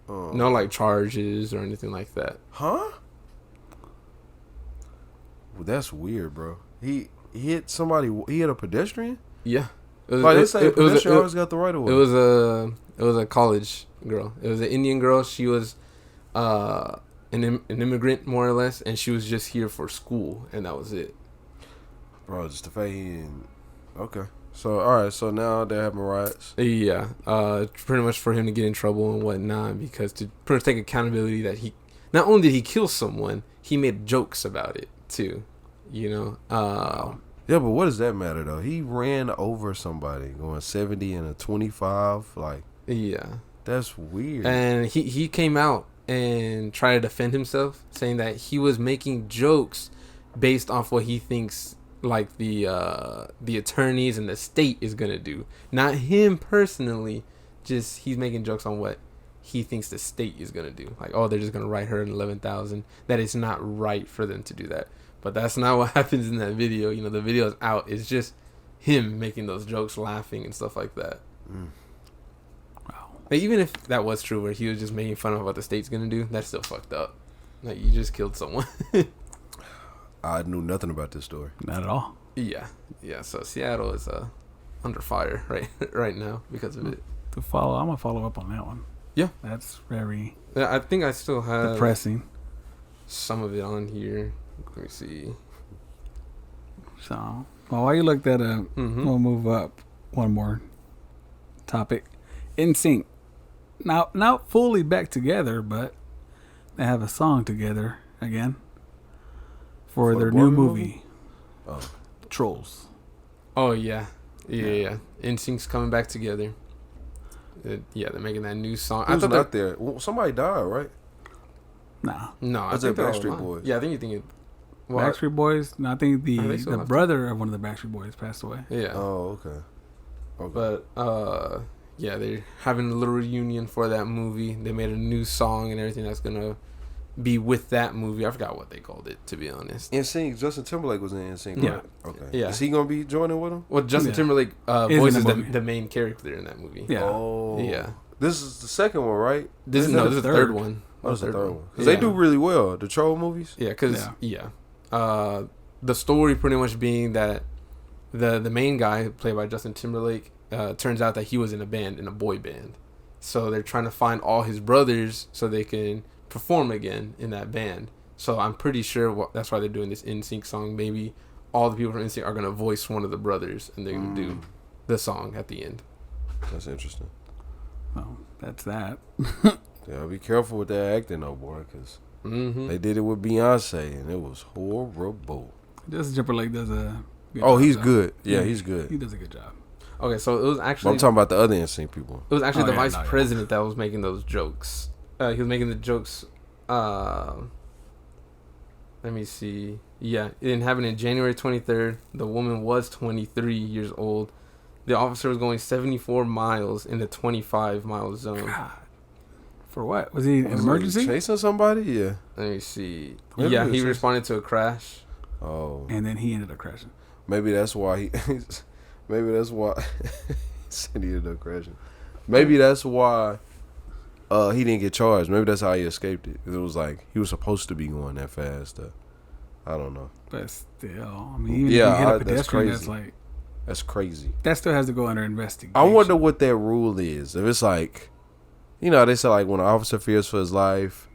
Speaker 3: No charges or anything like that.
Speaker 2: Huh? Well, that's weird, bro. He hit somebody. He hit a pedestrian?
Speaker 3: Yeah.
Speaker 2: They say a pedestrian always got the right of way.
Speaker 3: It was a college girl. It was an Indian girl. She was an immigrant, more or less, and she was just here for school, and that was it.
Speaker 2: Bro, just the fact okay. So, all right. So now they're having riots.
Speaker 3: Yeah. Pretty much for him to get in trouble and whatnot, because to pretty much take accountability that he not only did he kill someone, he made jokes about it too.
Speaker 2: Yeah, but what does that matter though? He ran over somebody going 70 and a 25.
Speaker 3: Yeah,
Speaker 2: that's weird.
Speaker 3: And he came out and tried to defend himself, saying that he was making jokes based off what he thinks the attorneys and the state is gonna do, not him personally. Just he's making jokes on what he thinks the state is gonna do. They're just gonna write her an 11,000. That it's not right for them to do that. But that's not what happens in that video. The video is out. It's just him making those jokes, laughing and stuff like that. Wow. Even if that was true, where he was just making fun of what the state's gonna do, that's still fucked up. You just killed someone.
Speaker 2: I knew nothing about this story.
Speaker 1: Not at all.
Speaker 3: Yeah. So Seattle is under fire right now because of it.
Speaker 1: I'm gonna follow up on that one.
Speaker 3: Yeah,
Speaker 1: that's very.
Speaker 3: I think I still have
Speaker 1: depressing.
Speaker 3: Some of it on here. Let me see.
Speaker 1: So, while you look that up, we'll move up one more topic. NSYNC. Now, not fully back together, but they have a song together again for their new movie. Trolls.
Speaker 3: Oh, yeah. NSYNC's coming back together. They're making that new song.
Speaker 2: Who's not there? Well, somebody died, right?
Speaker 1: No,
Speaker 2: I think Backstreet Boys.
Speaker 3: Yeah, I think you think it.
Speaker 1: Backstreet Boys? No, I think the brother of one of the Backstreet Boys passed away.
Speaker 3: Yeah.
Speaker 2: Oh, okay.
Speaker 3: But they're having a little reunion for that movie. They made a new song and everything that's gonna be with that movie. I forgot what they called it, to be honest.
Speaker 2: NSYNC. Justin Timberlake was in NSYNC.
Speaker 1: Yeah.
Speaker 2: Right? Okay.
Speaker 3: Yeah.
Speaker 2: Is he gonna be joining with him?
Speaker 3: Well, Justin Timberlake voices the main character in that movie.
Speaker 1: Yeah.
Speaker 2: Oh.
Speaker 3: Yeah.
Speaker 2: This is the second one, right?
Speaker 3: This is the third one.
Speaker 2: Oh, it's the third one. Because they do really well. The troll movies.
Speaker 3: Yeah. The story pretty much being that the main guy played by Justin Timberlake turns out that he was in a boy band, so they're trying to find all his brothers so they can perform again in that band. So I'm pretty sure that's why they're doing this NSYNC song. Maybe all the people from NSYNC are gonna voice one of the brothers, and they're gonna do the song at the end.
Speaker 2: That's interesting.
Speaker 1: Well, that's that.
Speaker 2: Yeah, be careful with that acting, though, boy, because they did it with Beyonce, and it was horrible.
Speaker 1: Justin Timberlake does a good
Speaker 2: job, he's
Speaker 1: though.
Speaker 2: good. Yeah, he's good.
Speaker 1: He does a good job.
Speaker 3: Okay, so it was actually...
Speaker 2: I'm talking about the other NSYNC people.
Speaker 3: It was actually the vice president that was making those jokes. He was making the jokes... let me see. Yeah, it happened in January 23rd. The woman was 23 years old. The officer was going 74 miles in the 25-mile zone.
Speaker 1: God. For what? Was he an emergency?
Speaker 2: Chasing somebody? Yeah.
Speaker 3: Let me see. Yeah, he responded to a crash.
Speaker 2: Oh.
Speaker 1: And then he ended up crashing.
Speaker 2: Maybe that's why he... Maybe that's why... he said he ended up crashing. Maybe that's why he didn't get charged. Maybe that's how he escaped it. It was like he was supposed to be going that fast. I don't know.
Speaker 1: But still, I mean, even if you hit a pedestrian, that's like...
Speaker 2: That's crazy.
Speaker 1: That still has to go under investigation.
Speaker 2: I wonder what that rule is. If it's like... You know, they say like when an officer fears for his life,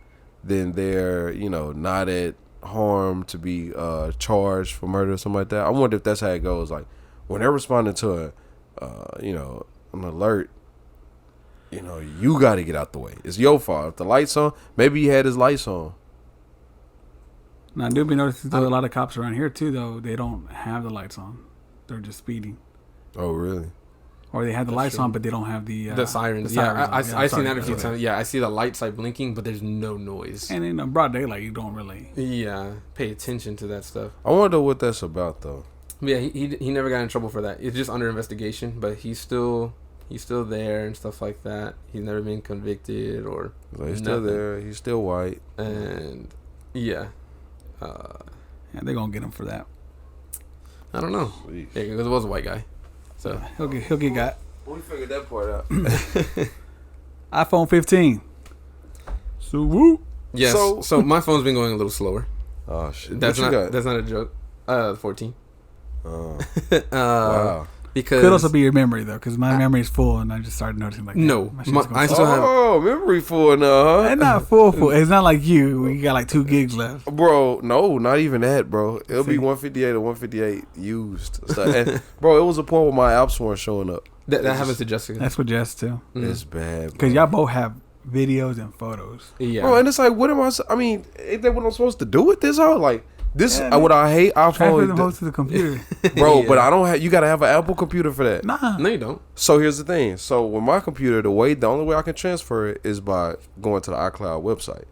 Speaker 2: then they're, not at harm to be charged for murder or something like that. I wonder if that's how it goes. Like when they're responding to an alert, you got to get out the way. It's your fault. If the light's on, maybe he had his lights on.
Speaker 1: Now, I do be noticing a lot of cops around here too, though. They don't have the lights on. They're just speeding.
Speaker 2: Oh, really?
Speaker 1: Or they have the lights on, but they don't have the
Speaker 3: sirens. I've seen that a few times. Yeah, I see the lights like blinking, but there's no noise.
Speaker 1: And in broad daylight, you don't really
Speaker 3: pay attention to that stuff.
Speaker 2: I wonder what that's about, though.
Speaker 3: Yeah, he never got in trouble for that. It's just under investigation, but he's still there and stuff like that. He's never been convicted or
Speaker 2: he's still there. He's still white.
Speaker 3: And
Speaker 1: they're gonna get him for that.
Speaker 3: I don't know. Yeah, because it was a white guy. So
Speaker 1: he'll get got.
Speaker 2: We figured that part out.
Speaker 1: iPhone 15. So woo.
Speaker 3: Yes. So my phone's been going a little slower.
Speaker 2: Oh shit.
Speaker 3: That's not a joke. 14.
Speaker 2: Oh. Wow.
Speaker 1: Because could also be your memory though, because my memory is full, and I just started noticing like
Speaker 3: I still have
Speaker 2: memory full now. Huh?
Speaker 1: It's not full. It's not like you got like 2 gigs left,
Speaker 2: bro. No, not even that, bro. It'll be 158 or 158 used. So, and, bro, it was a point where my apps weren't showing up.
Speaker 3: That happens to Jessica.
Speaker 1: That's what Jess too.
Speaker 2: It's bad
Speaker 1: because y'all both have videos and photos.
Speaker 3: Yeah,
Speaker 2: bro, and it's like, what am I? I mean, ain't that what I'm supposed to do with this? How like. This what I hate iPhone.
Speaker 1: Transfer them to the computer,
Speaker 2: bro. Yeah. But I don't have. You gotta have an Apple computer for that.
Speaker 1: Nah,
Speaker 3: no, you don't.
Speaker 2: So here's the thing. So with my computer, the only way I can transfer it is by going to the iCloud website.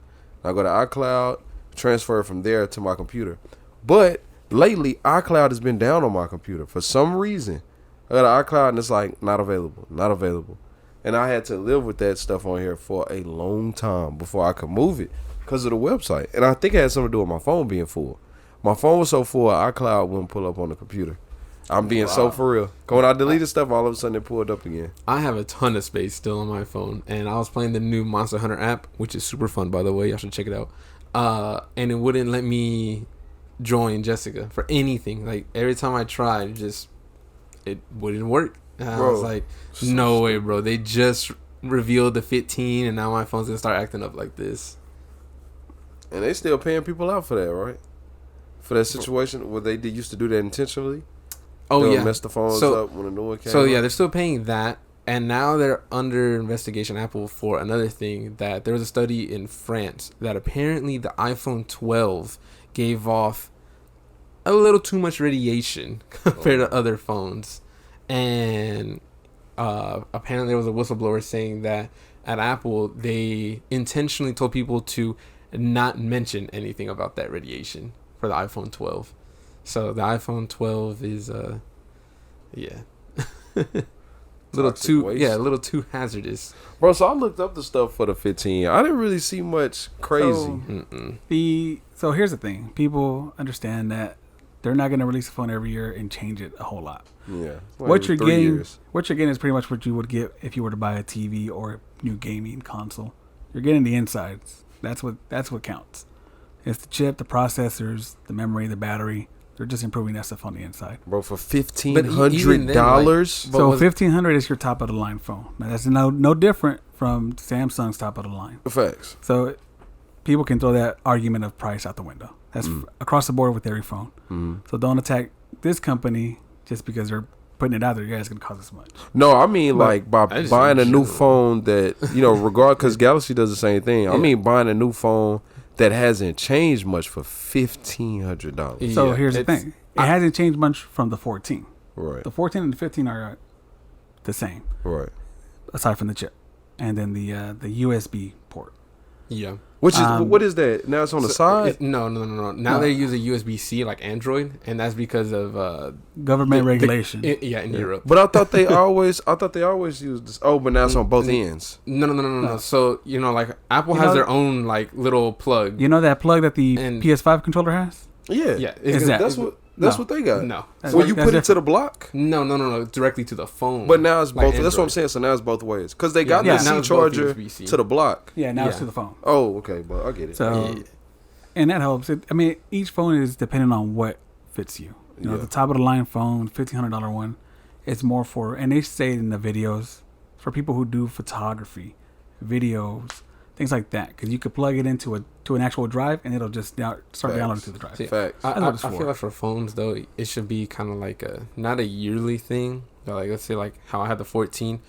Speaker 2: I go to iCloud, transfer it from there to my computer. But lately, iCloud has been down on my computer for some reason. I got an iCloud and it's like not available. And I had to live with that stuff on here for a long time before I could move it because of the website. And I think it had something to do with my phone being full. My phone was so full, iCloud wouldn't pull up on the computer. I'm being so for real. When I deleted stuff, all of a sudden it pulled up again.
Speaker 3: I have a ton of space still on my phone, and I was playing the new Monster Hunter app, which is super fun, by the way. Y'all should check it out. And it wouldn't let me join Jessica for anything. Like, every time I tried, it wouldn't work. And I was like, no way, bro. They just revealed the 15, and now my phone's going to start acting up like this.
Speaker 2: And they still paying people out for that, right? For that situation where they used to do that intentionally? They'll mess the phones up when a new one came out?
Speaker 3: Yeah, they're still paying that. And now they're under investigation, Apple, for another thing. That there was a study in France that apparently the iPhone 12 gave off a little too much radiation compared to other phones. And apparently there was a whistleblower saying that at Apple, they intentionally told people to not mention anything about that radiation for the iPhone 12. So the iPhone 12 is a little too hazardous.
Speaker 2: Bro, so I looked up the stuff for the 15. I didn't really see much crazy.
Speaker 1: So here's the thing. People understand that they're not going to release a phone every year and change it a whole lot.
Speaker 2: Yeah.
Speaker 1: What you're getting is pretty much what you would get if you were to buy a TV or a new gaming console. You're getting the insides. That's what counts. It's the chip, the processors, the memory, the battery. They're just improving that stuff on the inside.
Speaker 2: Bro, for $1,500?
Speaker 1: So $1,500 is your top of the line phone. Now that's no different from Samsung's top of the line.
Speaker 2: Facts.
Speaker 1: So people can throw that argument of price out the window. That's across the board with every phone. So don't attack this company just because they're putting it out there. Yeah, it's gonna cost us much.
Speaker 2: No, I mean like by buying a new phone that because Galaxy does the same thing. I mean buying a new phone that hasn't changed much for $1,500.
Speaker 1: So here's the thing: it hasn't changed much from the 14.
Speaker 2: Right.
Speaker 1: The 14 and the 15 are the same.
Speaker 2: Right.
Speaker 1: Aside from the chip, and then the USB port.
Speaker 3: Yeah.
Speaker 2: Which is what is that? Now it's on the side?
Speaker 3: No. Now they use a USB-C like Android, and that's because of
Speaker 1: government regulation.
Speaker 3: In Europe.
Speaker 2: But I thought they always used this. Oh, but now it's on both ends.
Speaker 3: No. So like Apple has their own like little plug.
Speaker 1: You know that plug that the PS5 controller has?
Speaker 2: Yeah.
Speaker 3: Yeah.
Speaker 2: That's what they got.
Speaker 3: No.
Speaker 2: Well, you put it to the block?
Speaker 3: No. Directly to the phone.
Speaker 2: But now it's both.
Speaker 3: Android.
Speaker 2: That's what I'm saying. So now it's both ways. Because they got the C charger to the block.
Speaker 1: Yeah, now it's to the phone.
Speaker 2: Oh, okay. But I get it.
Speaker 1: So, and that helps. Each phone is dependent on what fits you. The top of the line phone, $1,500 one, it's more for, and they say in the videos, for people who do photography, videos, things like that. Because you could plug it into an actual drive, and it'll just start downloading to the drive.
Speaker 2: Facts.
Speaker 3: I feel like for phones though, it should be kind of like not a yearly thing. But like let's say like how I had the 14,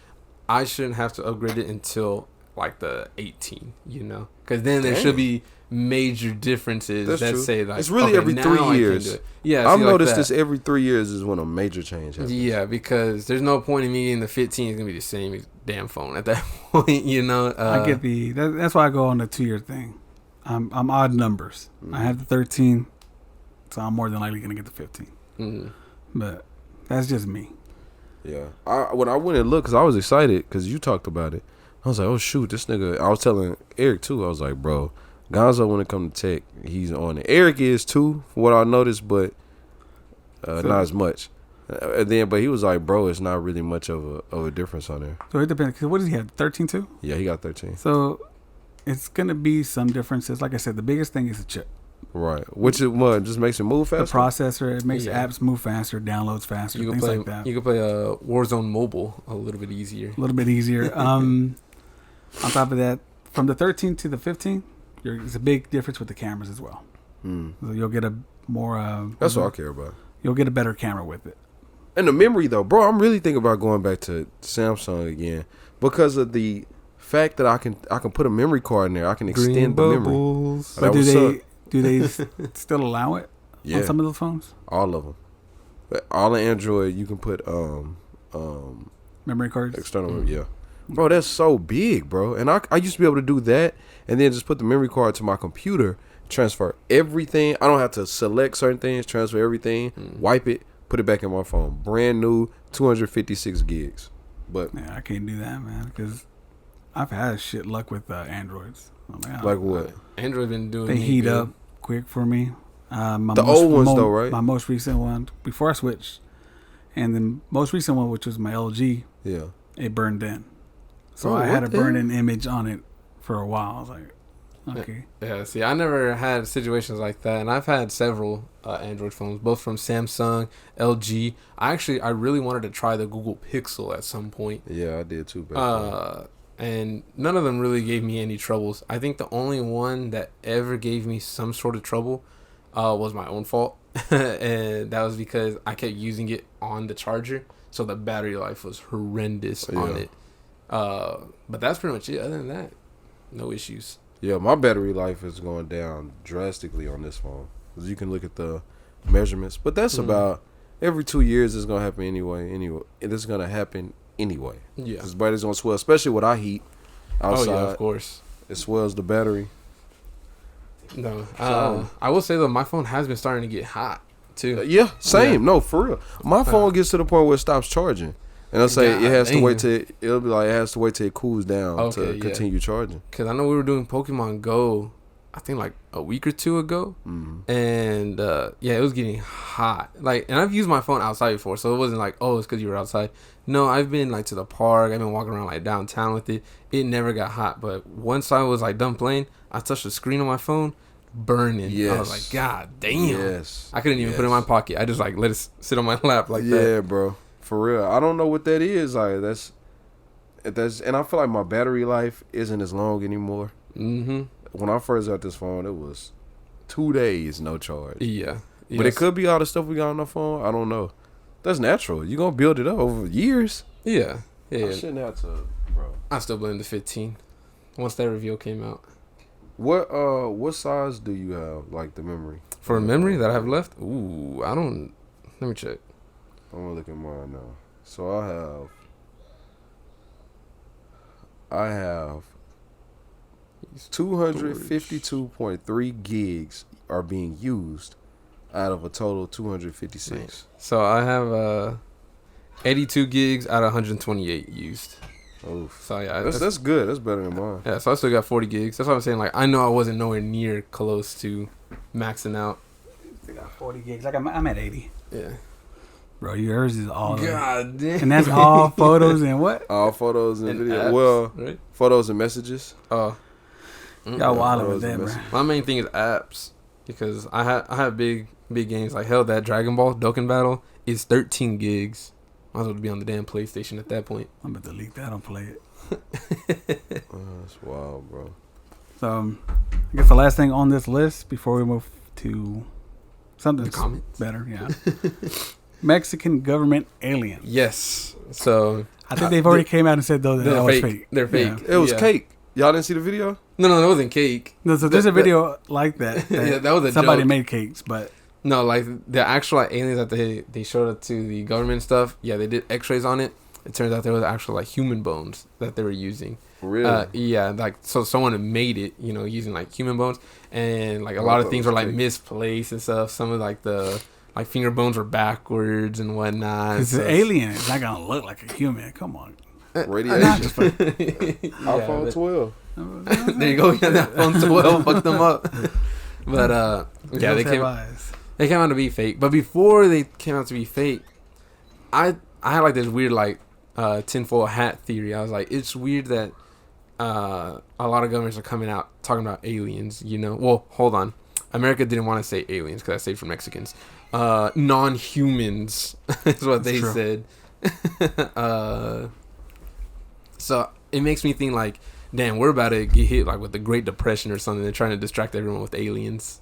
Speaker 3: I shouldn't have to upgrade it until like the 18. Because then there should be major differences.
Speaker 2: That's true.
Speaker 3: Say like
Speaker 2: it's really every 3 years.
Speaker 3: Yeah,
Speaker 2: I've noticed this every 3 years is when a major change happens.
Speaker 3: Yeah, because there's no point in me getting the 15. It's gonna be the same damn phone at that point.
Speaker 1: I get that's why I go on the 2 year thing. I'm odd numbers. I have the 13, so I'm more than likely gonna get the 15. But that's just me.
Speaker 2: Yeah, when I went and looked, because I was excited because you talked about it. I was like, oh shoot, this nigga. I was telling Eric too. I was like, bro, Gonzo when it comes to tech, he's on it. Eric is too, from what I noticed, but not as much. But he was like, bro, it's not really much of a difference on there.
Speaker 1: So it depends. Cause what does he have? 13 too?
Speaker 2: Yeah, he got 13.
Speaker 1: So it's gonna be some differences. Like I said, the biggest thing is the chip.
Speaker 2: Right. Which is what just makes it move faster.
Speaker 1: The processor, it makes apps move faster, downloads faster, things like that.
Speaker 3: You can play Warzone Mobile a little bit easier.
Speaker 1: On top of that, from the 13 to the 15, there's a big difference with the cameras as well. So you'll get a more.
Speaker 2: That's what I care about.
Speaker 1: You'll get a better camera with it.
Speaker 2: And the memory though, bro, I'm really thinking about going back to Samsung again because of the fact that I can put a memory card in there. I can extend the memory.
Speaker 1: But do they still allow it on some of those phones?
Speaker 2: All of them. But all in Android, you can put
Speaker 1: memory cards.
Speaker 2: External, yeah. Bro, that's so big, bro. And I used to be able to do that and then just put the memory card to my computer, transfer everything. I don't have to select certain things, transfer everything, wipe it, put it back in my phone. Brand new 256 gigs. But
Speaker 1: I can't do that, man, because I've had shit luck with Androids.
Speaker 2: Like what?
Speaker 3: Android been doing.
Speaker 1: They heat up quick for me.
Speaker 2: The old ones though, right?
Speaker 1: My most recent one before I switched, and the most recent one, which was my LG, it burned in. So I had a burn-in image on it for a while. I was like, okay.
Speaker 3: Yeah, see, I never had situations like that, and I've had several Android phones, both from Samsung, LG. I really wanted to try the Google Pixel at some point.
Speaker 2: Yeah, I did too.
Speaker 3: And none of them really gave me any troubles. I think the only one that ever gave me some sort of trouble was my own fault, and that was because I kept using it on the charger, so the battery life was horrendous on it. But that's pretty much it. Other than that, no issues.
Speaker 2: Yeah, my battery life is going down drastically on this phone. Because you can look at the measurements. But that's about every 2 years it's going to happen anyway. It is going to happen anyway. Yeah. Because battery's going to swell, especially with our heat outside.
Speaker 3: Oh, yeah, of course.
Speaker 2: It swells the battery.
Speaker 3: No. I will say, though, my phone has been starting to get hot, too.
Speaker 2: Yeah, same. Yeah. No, for real. My phone gets to the point where it stops charging. And I'll say it has to wait till it cools down to continue charging.
Speaker 3: Because I know we were doing Pokemon Go, I think like a week or two ago, and it was getting hot. Like, and I've used my phone outside before, so it wasn't like, oh, it's because you were outside. No, I've been like to the park. I've been walking around like downtown with it. It never got hot, but once I was like done playing, I touched the screen on my phone, burning. Yes. I was like, God damn. Yes. I couldn't even put it in my pocket. I just like let it sit on my lap like that.
Speaker 2: Yeah, bro. For real, I don't know what that is. Like that's, and I feel like my battery life isn't as long anymore. when I first got this phone, it was 2 days no charge.
Speaker 3: Yeah.
Speaker 2: But it could be all the stuff we got on the phone. I don't know. That's natural. You're gonna build it up over years.
Speaker 3: Yeah. Yeah.
Speaker 2: I shouldn't have to, bro.
Speaker 3: I still blame the 15. Once that reveal came out.
Speaker 2: What size do you have, like the memory?
Speaker 3: For a memory that I have left? Ooh, I don't. Let me check.
Speaker 2: I'm gonna look at mine now. So I have 252.3 gigs are being used out of a total of 256.
Speaker 3: Right. So I have 82 gigs out of 128 used.
Speaker 2: Oof.
Speaker 3: So yeah,
Speaker 2: that's good. That's better than mine.
Speaker 3: Yeah, so I still got 40 gigs. That's what I'm saying. Like, I know I wasn't nowhere near close to maxing out.
Speaker 1: I got 40 gigs. Like I'm at 80.
Speaker 3: Yeah.
Speaker 1: Bro, yours is all.
Speaker 3: God damn.
Speaker 1: And that's all photos and what?
Speaker 2: All photos and video.
Speaker 3: Apps,
Speaker 2: well,
Speaker 3: right?
Speaker 2: photos and messages.
Speaker 3: Oh.
Speaker 1: Y'all wildin' with that, bro.
Speaker 3: My main thing is apps because I have big games. Like, hell, that Dragon Ball Dokkan Battle is 13 gigs. Might as well be on the damn PlayStation at that point.
Speaker 1: I'm about to leak that. I don't play it.
Speaker 2: That's wild, bro.
Speaker 1: So, I guess the last thing on this list before we move to something better, yeah. Mexican government aliens.
Speaker 3: Yes. So
Speaker 1: I think they've already came out and said though that was fake.
Speaker 3: They're fake.
Speaker 2: Yeah. It was cake. Y'all didn't see the video?
Speaker 3: No, it wasn't cake.
Speaker 1: No, so there's a video like that.
Speaker 3: Yeah, that was a
Speaker 1: somebody
Speaker 3: joke.
Speaker 1: made cakes, but
Speaker 3: no, like the actual aliens that they showed up to the government stuff. Yeah, they did X-rays on it. It turns out there was actual like human bones that they were using.
Speaker 2: Really?
Speaker 3: Yeah, like so someone had made it, using like human bones, and like a lot of things were like misplaced and stuff. Some of like the like finger bones were backwards and whatnot.
Speaker 1: It's an alien. It's not gonna look like a human. Come on.
Speaker 2: Radiation. iPhone 12.
Speaker 3: There you go. Yeah, that iPhone 12 fucked them up. But yeah, they came out to be fake. But before they came out to be fake, I had like this weird like tinfoil hat theory. I was like, it's weird that a lot of governments are coming out talking about aliens. Well, hold on. America didn't want to say aliens because I saved for Mexicans. Non-humans is what they said. So it makes me think like, damn, we're about to get hit like with the Great Depression or something. They're trying to distract everyone with aliens.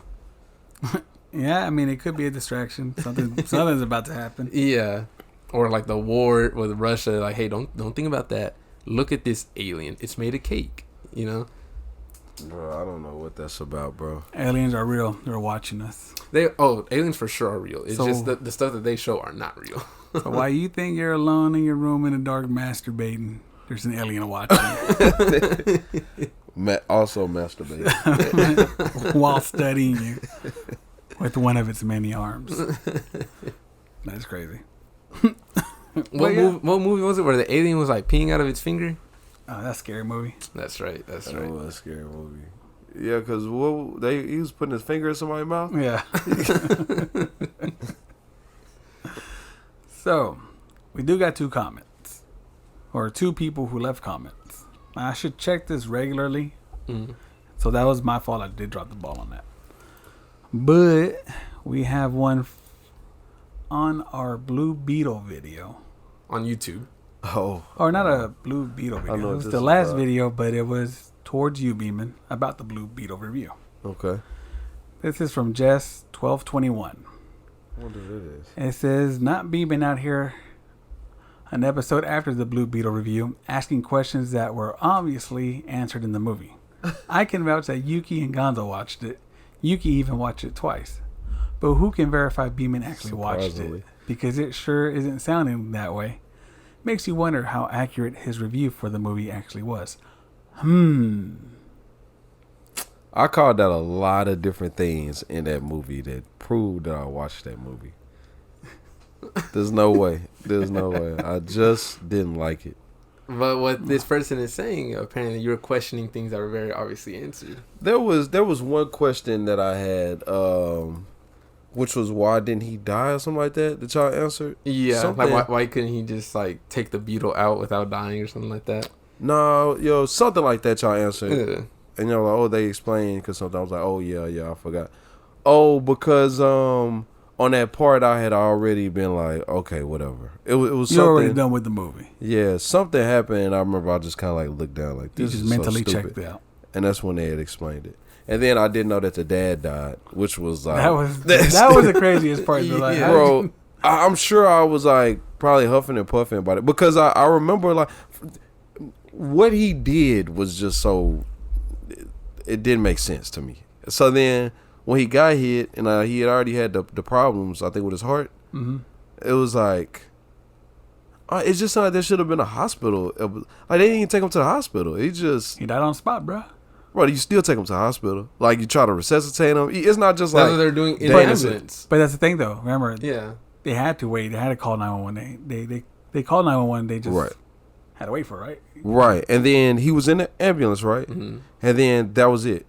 Speaker 1: Yeah, I mean, it could be a distraction. Something's about to happen.
Speaker 3: Yeah, or like the war with Russia. Like, hey, don't think about that. Look at this alien. It's made of cake.
Speaker 2: Bro, I don't know what that's about, bro.
Speaker 1: Aliens are real. They're watching us.
Speaker 3: Aliens for sure are real. It's just the stuff that they show are not real.
Speaker 1: So why you think you're alone in your room in the dark masturbating? There's an alien watching you.
Speaker 2: Also masturbating.
Speaker 1: While studying you with one of its many arms. That's crazy.
Speaker 3: What movie was it where the alien was like peeing out of its finger?
Speaker 1: Oh, that's a scary movie.
Speaker 3: That's right.
Speaker 2: That was a scary movie. Yeah, because he was putting his finger in somebody's mouth?
Speaker 1: Yeah. So, we do got 2 comments. Or 2 people who left comments. I should check this regularly.
Speaker 3: Mm.
Speaker 1: So that was my fault. I did drop the ball on that. But we have one on our Blue Beetle video.
Speaker 3: On YouTube.
Speaker 2: Oh.
Speaker 1: Or not a Blue Beetle video. It was the last video, but it was towards you, Beeman, about the Blue Beetle review.
Speaker 2: Okay.
Speaker 1: This is from Jess1221.
Speaker 2: I wonder what it is.
Speaker 1: It says, not Beeman out here an episode after the Blue Beetle review, asking questions that were obviously answered in the movie. I can vouch that Yuki and Gonzo watched it. Yuki even watched it twice. But who can verify Beeman actually watched it? Because it sure isn't sounding that way. Makes you wonder how accurate his review for the movie actually was.
Speaker 2: I called out a lot of different things in that movie that proved that I watched that movie. There's no way. I just didn't like it.
Speaker 3: But what this person is saying, apparently you're questioning things that were very obviously answered.
Speaker 2: There was one question that I had, which was why didn't he die or something like that y'all answered?
Speaker 3: Yeah, something. Like why couldn't he just like take the beetle out without dying or something like that?
Speaker 2: No, something like that y'all answered.
Speaker 3: Yeah.
Speaker 2: And y'all like, they explained because sometimes I was like, oh yeah, I forgot. Oh, because on that part I had already been like, okay, whatever. It was something.
Speaker 1: You're already done with the movie.
Speaker 2: Yeah, something happened and I remember I just kind of like looked down like this.
Speaker 1: You just
Speaker 2: is
Speaker 1: mentally
Speaker 2: so stupid.
Speaker 1: checked out.
Speaker 2: And that's when they had explained it. And then I didn't know that the dad died, which was like...
Speaker 1: That was the craziest part. Though. Like,
Speaker 2: bro, I'm sure I was like probably huffing and puffing about it because I remember like what he did was just so... It didn't make sense to me. So then when he got hit and he had already had the problems, I think, with his heart, it was like... it's just like there should have been a hospital. Like, they didn't even take him to the hospital. He
Speaker 1: died on the spot, bro.
Speaker 2: Bro, you still take him to the hospital. Like, you try to resuscitate him. It's not just like...
Speaker 3: That's what they're doing in the ambulance.
Speaker 1: But that's the thing, though. Remember?
Speaker 3: Yeah.
Speaker 1: They had to wait. They had to call 911. They called 911. They just had to wait for it, right?
Speaker 2: Right. And then he was in the ambulance, right? Mm-hmm. And then that was it.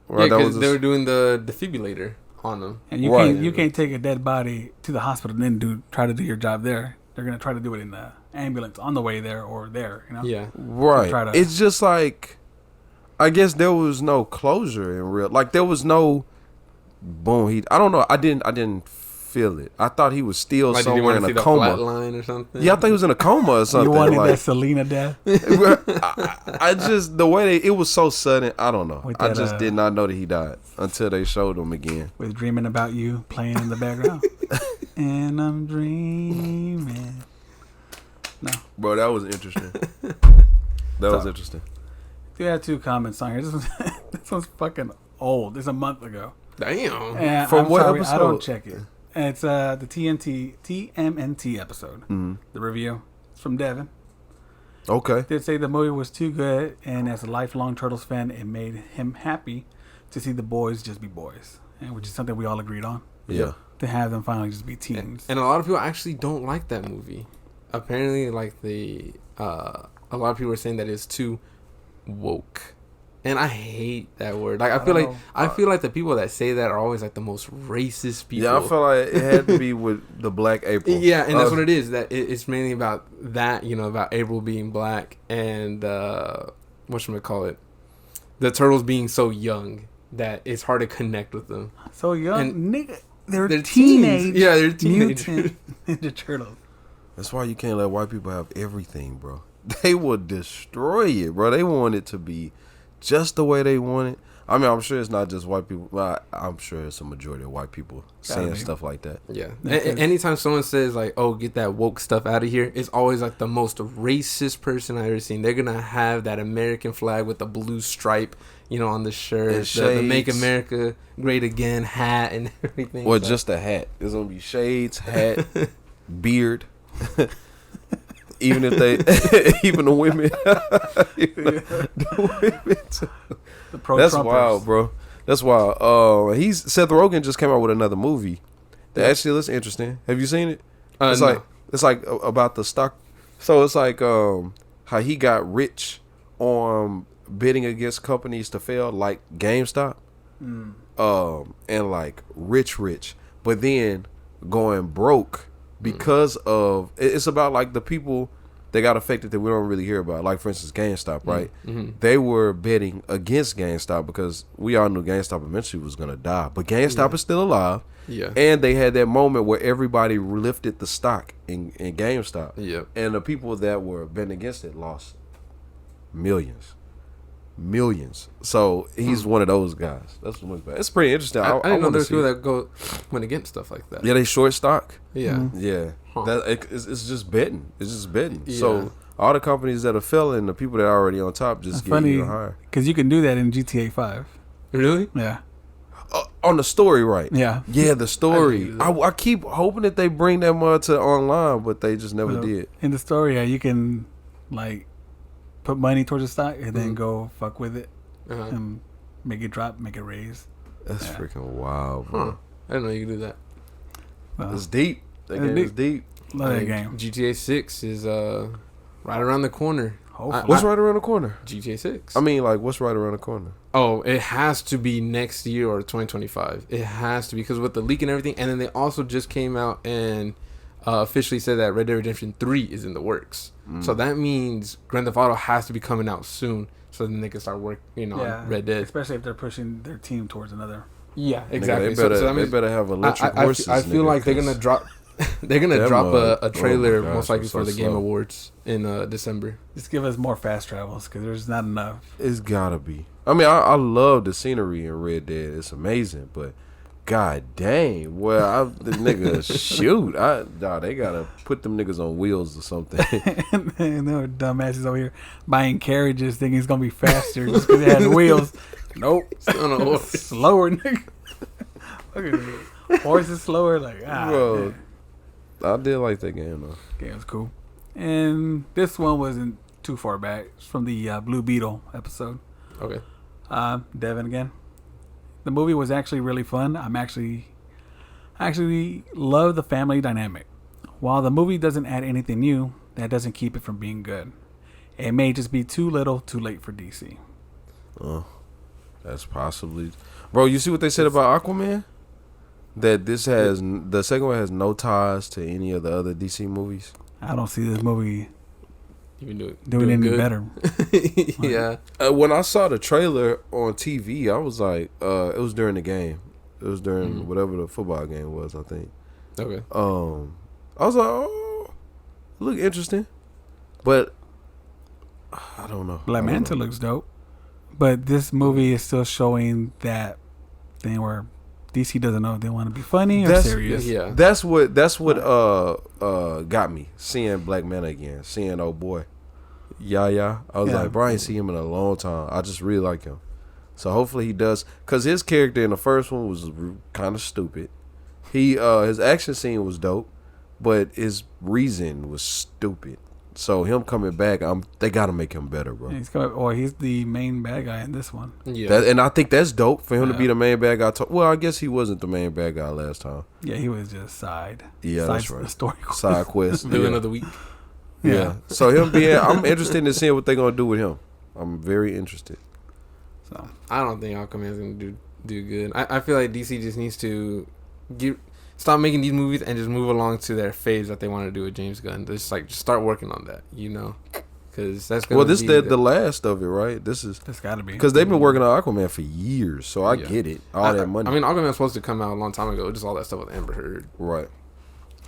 Speaker 3: Right? Yeah, because they were doing the defibrillator on them.
Speaker 1: And you can't take a dead body to the hospital and then try to do your job there. They're going to try to do it in the ambulance on the way there or there, you know?
Speaker 2: Yeah. Right. It's just like... I guess there was no closure in real. Like, there was no boom. I don't know. I didn't feel it. I thought he was still like, somewhere in a coma.
Speaker 3: Line or something?
Speaker 2: Yeah, I thought he was in a coma or something.
Speaker 1: You wanted that Selena death?
Speaker 2: I just the way it was so sudden. I don't know. I just did not know that he died until they showed him again.
Speaker 1: With "Dreaming About You" playing in the background, and I'm dreaming. No,
Speaker 2: bro, that was interesting. That was interesting.
Speaker 1: We had 2 comments on here. This one's fucking old. It's a month ago.
Speaker 3: Damn.
Speaker 1: And
Speaker 2: from what episode?
Speaker 1: I don't check it. And it's the TMNT episode. Mm-hmm. The review. It's from Devin.
Speaker 2: Okay.
Speaker 1: Did say the movie was too good, and as a lifelong Turtles fan, it made him happy to see the boys just be boys, and which is something we all agreed on.
Speaker 2: Yeah.
Speaker 1: To have them finally just be teens.
Speaker 3: And a lot of people actually don't like that movie. Apparently, like a lot of people are saying that it's too woke, and I hate that word. Like, I feel like the people that say that are always like the most racist people.
Speaker 2: Yeah, I feel like it had to be with the Black April.
Speaker 3: Yeah, and that's what it is. That it's mainly about that, you know, about April being black and whatchamacallit, the Turtles being so young that it's hard to connect with them.
Speaker 1: So young, and nigga, they're teenage.
Speaker 3: Yeah, they're teenagers.
Speaker 1: Ninja Turtles.
Speaker 2: That's why you can't let white people have everything, bro. They would destroy it, bro. They want it to be just the way they want it. I mean, I'm sure it's not just white people. Well, I'm sure it's a majority of white people saying stuff like that.
Speaker 3: Yeah. Anytime someone says, like, oh, get that woke stuff out of here, it's always, like, the most racist person I've ever seen. They're going to have that American flag with the blue stripe, you know, on the shirt. The Make America Great Again hat and everything.
Speaker 2: Or just a hat. There's going to be shades, hat, beard. Even if even the women, that's wild, bro. That's wild. Seth Rogen just came out with another movie that actually looks interesting. Have you seen it? It's like about the stock. So it's like how he got rich on bidding against companies to fail, like GameStop, and like rich, but then going broke. Because of it's about like the people that got affected that we don't really hear about. Like, for instance, GameStop, right? Mm-hmm. They were betting against GameStop because we all knew GameStop eventually was gonna die. But GameStop is still alive. Yeah. And they had that moment where everybody lifted the stock in GameStop. Yeah. And the people that were betting against it lost millions. So he's one of those guys. That's what looks bad. It's pretty interesting.
Speaker 3: I didn't know there's people that went against stuff like that.
Speaker 2: Yeah, they short stock.
Speaker 3: Yeah,
Speaker 2: yeah. Huh. It's just betting. It's just betting. Yeah. So all the companies that are failing, the people that are already on top just get even higher.
Speaker 1: Because you can do that in GTA 5.
Speaker 3: Really?
Speaker 1: Yeah.
Speaker 2: On the story, right?
Speaker 1: Yeah.
Speaker 2: Yeah, the story. I keep hoping that they bring that mod to online, but they just never did.
Speaker 1: In the story, you can like put money towards the stock and then go fuck with it and make it drop, make it raise.
Speaker 2: That's freaking wild, bro.
Speaker 3: Huh. I didn't know you could do that.
Speaker 2: Well, it's deep. That game is deep.
Speaker 1: Love that game.
Speaker 3: GTA 6 is right around the corner.
Speaker 2: What's right around the corner?
Speaker 3: GTA 6.
Speaker 2: I mean, like, what's right around the corner?
Speaker 3: Oh, it has to be next year or 2025. It has to be because with the leak and everything. And then they also just came out and officially said that Red Dead Redemption 3 is in the works. So that means Grand Theft Auto has to be coming out soon, so then they can start working on Red Dead.
Speaker 1: Especially if they're pushing their team towards another.
Speaker 3: Yeah, exactly.
Speaker 2: They better have electric horses.
Speaker 3: I feel like they're gonna drop They're gonna
Speaker 2: That
Speaker 3: drop
Speaker 2: mug.
Speaker 3: a trailer
Speaker 2: Oh my gosh,
Speaker 3: most likely
Speaker 2: I'm so
Speaker 3: for the Game
Speaker 2: slow.
Speaker 3: Awards in December.
Speaker 1: Just give us more fast travels because there's not enough.
Speaker 2: It's gotta be. I mean, I love the scenery in Red Dead. It's amazing, but god dang, well, the nigga shoot. Nah, they gotta put them niggas on wheels or something.
Speaker 1: And there are dumbasses over here buying carriages thinking it's gonna be faster just because it has wheels. Nope. Slower, nigga. Look at it. Horse is slower. Like,
Speaker 2: Bro, I did like that game though.
Speaker 1: Game was cool. And this one wasn't too far back. It's from the Blue Beetle episode.
Speaker 3: Okay.
Speaker 1: Devin again. The movie was actually really fun. I actually love the family dynamic. While the movie doesn't add anything new, that doesn't keep it from being good. It may just be too little, too late for DC.
Speaker 2: Oh, that's possibly, bro. You see what they said about Aquaman? That the second one has no ties to any of the other DC movies.
Speaker 1: I don't see this movie
Speaker 3: doing
Speaker 1: any
Speaker 3: good.
Speaker 1: better.
Speaker 3: Yeah.
Speaker 2: When I saw the trailer on TV, I was like, it was during the game. It was during whatever the football game was, I think.
Speaker 3: Okay.
Speaker 2: I was like, oh, look interesting, but I don't know.
Speaker 1: Black Manta looks dope, but this movie is still showing that thing where DC doesn't know if they want to be funny or serious.
Speaker 3: Yeah.
Speaker 2: That's what got me seeing Black Manta again, seeing old boy. Yeah. I was like, bro, I ain't seen him in a long time. I just really like him. So hopefully he does, because his character in the first one was kind of stupid. His action scene was dope, but his reason was stupid. So him coming back, they got to make him better, bro.
Speaker 1: He's the main bad guy in this one.
Speaker 3: Yeah.
Speaker 2: And I think that's dope for him to be the main bad guy. Well, I guess he wasn't the main bad guy last time.
Speaker 1: Yeah, he was just side.
Speaker 2: Yeah, that's right.
Speaker 1: Story
Speaker 2: Side quest.
Speaker 3: Villain of the week.
Speaker 2: Yeah. So I'm interested in seeing what they're gonna do with him. I'm very interested.
Speaker 1: So
Speaker 3: I don't think Aquaman's gonna do good. I feel like DC just needs to stop making these movies and just move along to their phase that they want to do with James Gunn. Just start working on that, because that's gonna.
Speaker 2: Well, this is the last of it, right? This
Speaker 1: got to be,
Speaker 2: because they've been working on Aquaman for years, so I get it. All that money.
Speaker 3: I mean, Aquaman was supposed to come out a long time ago. Just all that stuff with Amber Heard,
Speaker 2: right?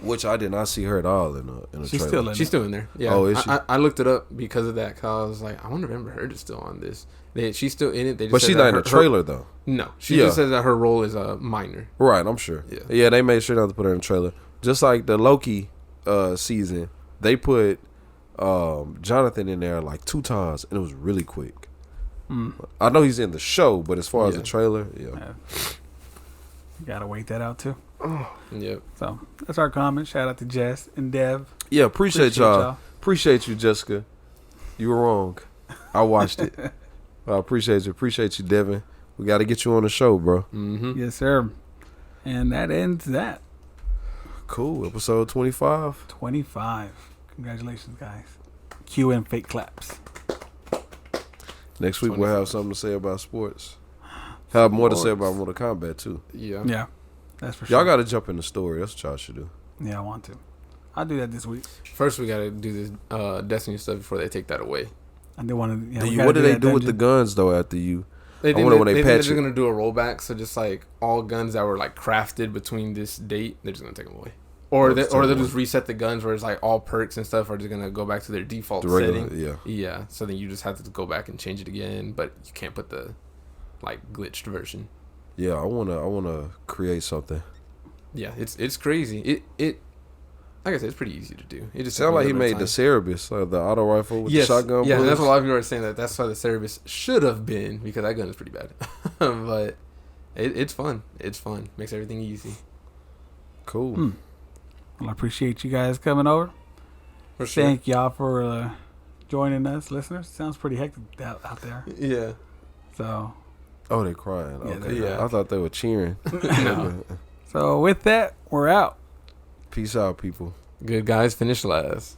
Speaker 2: Which I did not see her at all in the
Speaker 1: She's
Speaker 2: trailer.
Speaker 1: She's
Speaker 3: still in there. Yeah.
Speaker 2: Oh, is she?
Speaker 3: I looked it up because of that. Cause I was like, I wonder if Amber Heard is still on this. She's still in it.
Speaker 2: But she's not in the trailer though.
Speaker 3: No, she just says that her role is minor.
Speaker 2: Right, I'm sure. Yeah, they made sure not to put her in the trailer. Just like the Loki season, they put Jonathan in there like 2 times, and it was really quick. I know he's in the show, but as far as the trailer,
Speaker 1: you gotta wait that out too.
Speaker 3: Yep.
Speaker 1: So that's our comment. Shout out to Jess and Dev.
Speaker 2: Yeah, appreciate y'all. Appreciate you, Jessica. You were wrong. I watched it. I appreciate you. Appreciate you, Devin. We got to get you on the show, bro.
Speaker 3: Mm-hmm.
Speaker 1: Yes, sir. And that ends that.
Speaker 2: Cool. Episode 25.
Speaker 1: 25. Congratulations, guys. Cue and fake claps.
Speaker 2: Next week 25. We'll have something to say about sports. Have more to say about Mortal Kombat, too.
Speaker 1: Yeah. That's for sure.
Speaker 2: Y'all got to jump in the story. That's what y'all should do.
Speaker 1: Yeah, I want to. I'll do that this week.
Speaker 3: First, we got to do this Destiny stuff before they take that away.
Speaker 1: I do want to.
Speaker 2: What do they do with the guns though after you?
Speaker 3: I wonder when they patch it. They're just gonna do a rollback, so just like all guns that were like crafted between this date, they're just gonna take them away, or they'll just reset the guns where it's like all perks and stuff are just gonna go back to their default setting. Yeah. So then you just have to go back and change it again, but you can't put the like glitched version.
Speaker 2: Yeah, I wanna create something.
Speaker 3: Yeah, it's crazy. It like I said, it's pretty easy to do. It just
Speaker 2: sounds like he made the Cerebus, the auto rifle with the shotgun.
Speaker 3: Yeah, and that's what a lot of people are saying that's why the Cerebus should have been, because that gun is pretty bad. But it's fun. It's fun. Makes everything easy.
Speaker 2: Cool.
Speaker 1: Well, I appreciate you guys coming over.
Speaker 3: For sure.
Speaker 1: Thank y'all for joining us, listeners. Sounds pretty hectic out there.
Speaker 3: Yeah.
Speaker 1: So.
Speaker 2: Oh, they're crying. Okay.
Speaker 3: Yeah.
Speaker 2: I thought they were cheering.
Speaker 1: No. So with that, we're out.
Speaker 2: Peace out, people.
Speaker 3: Good guys finish last.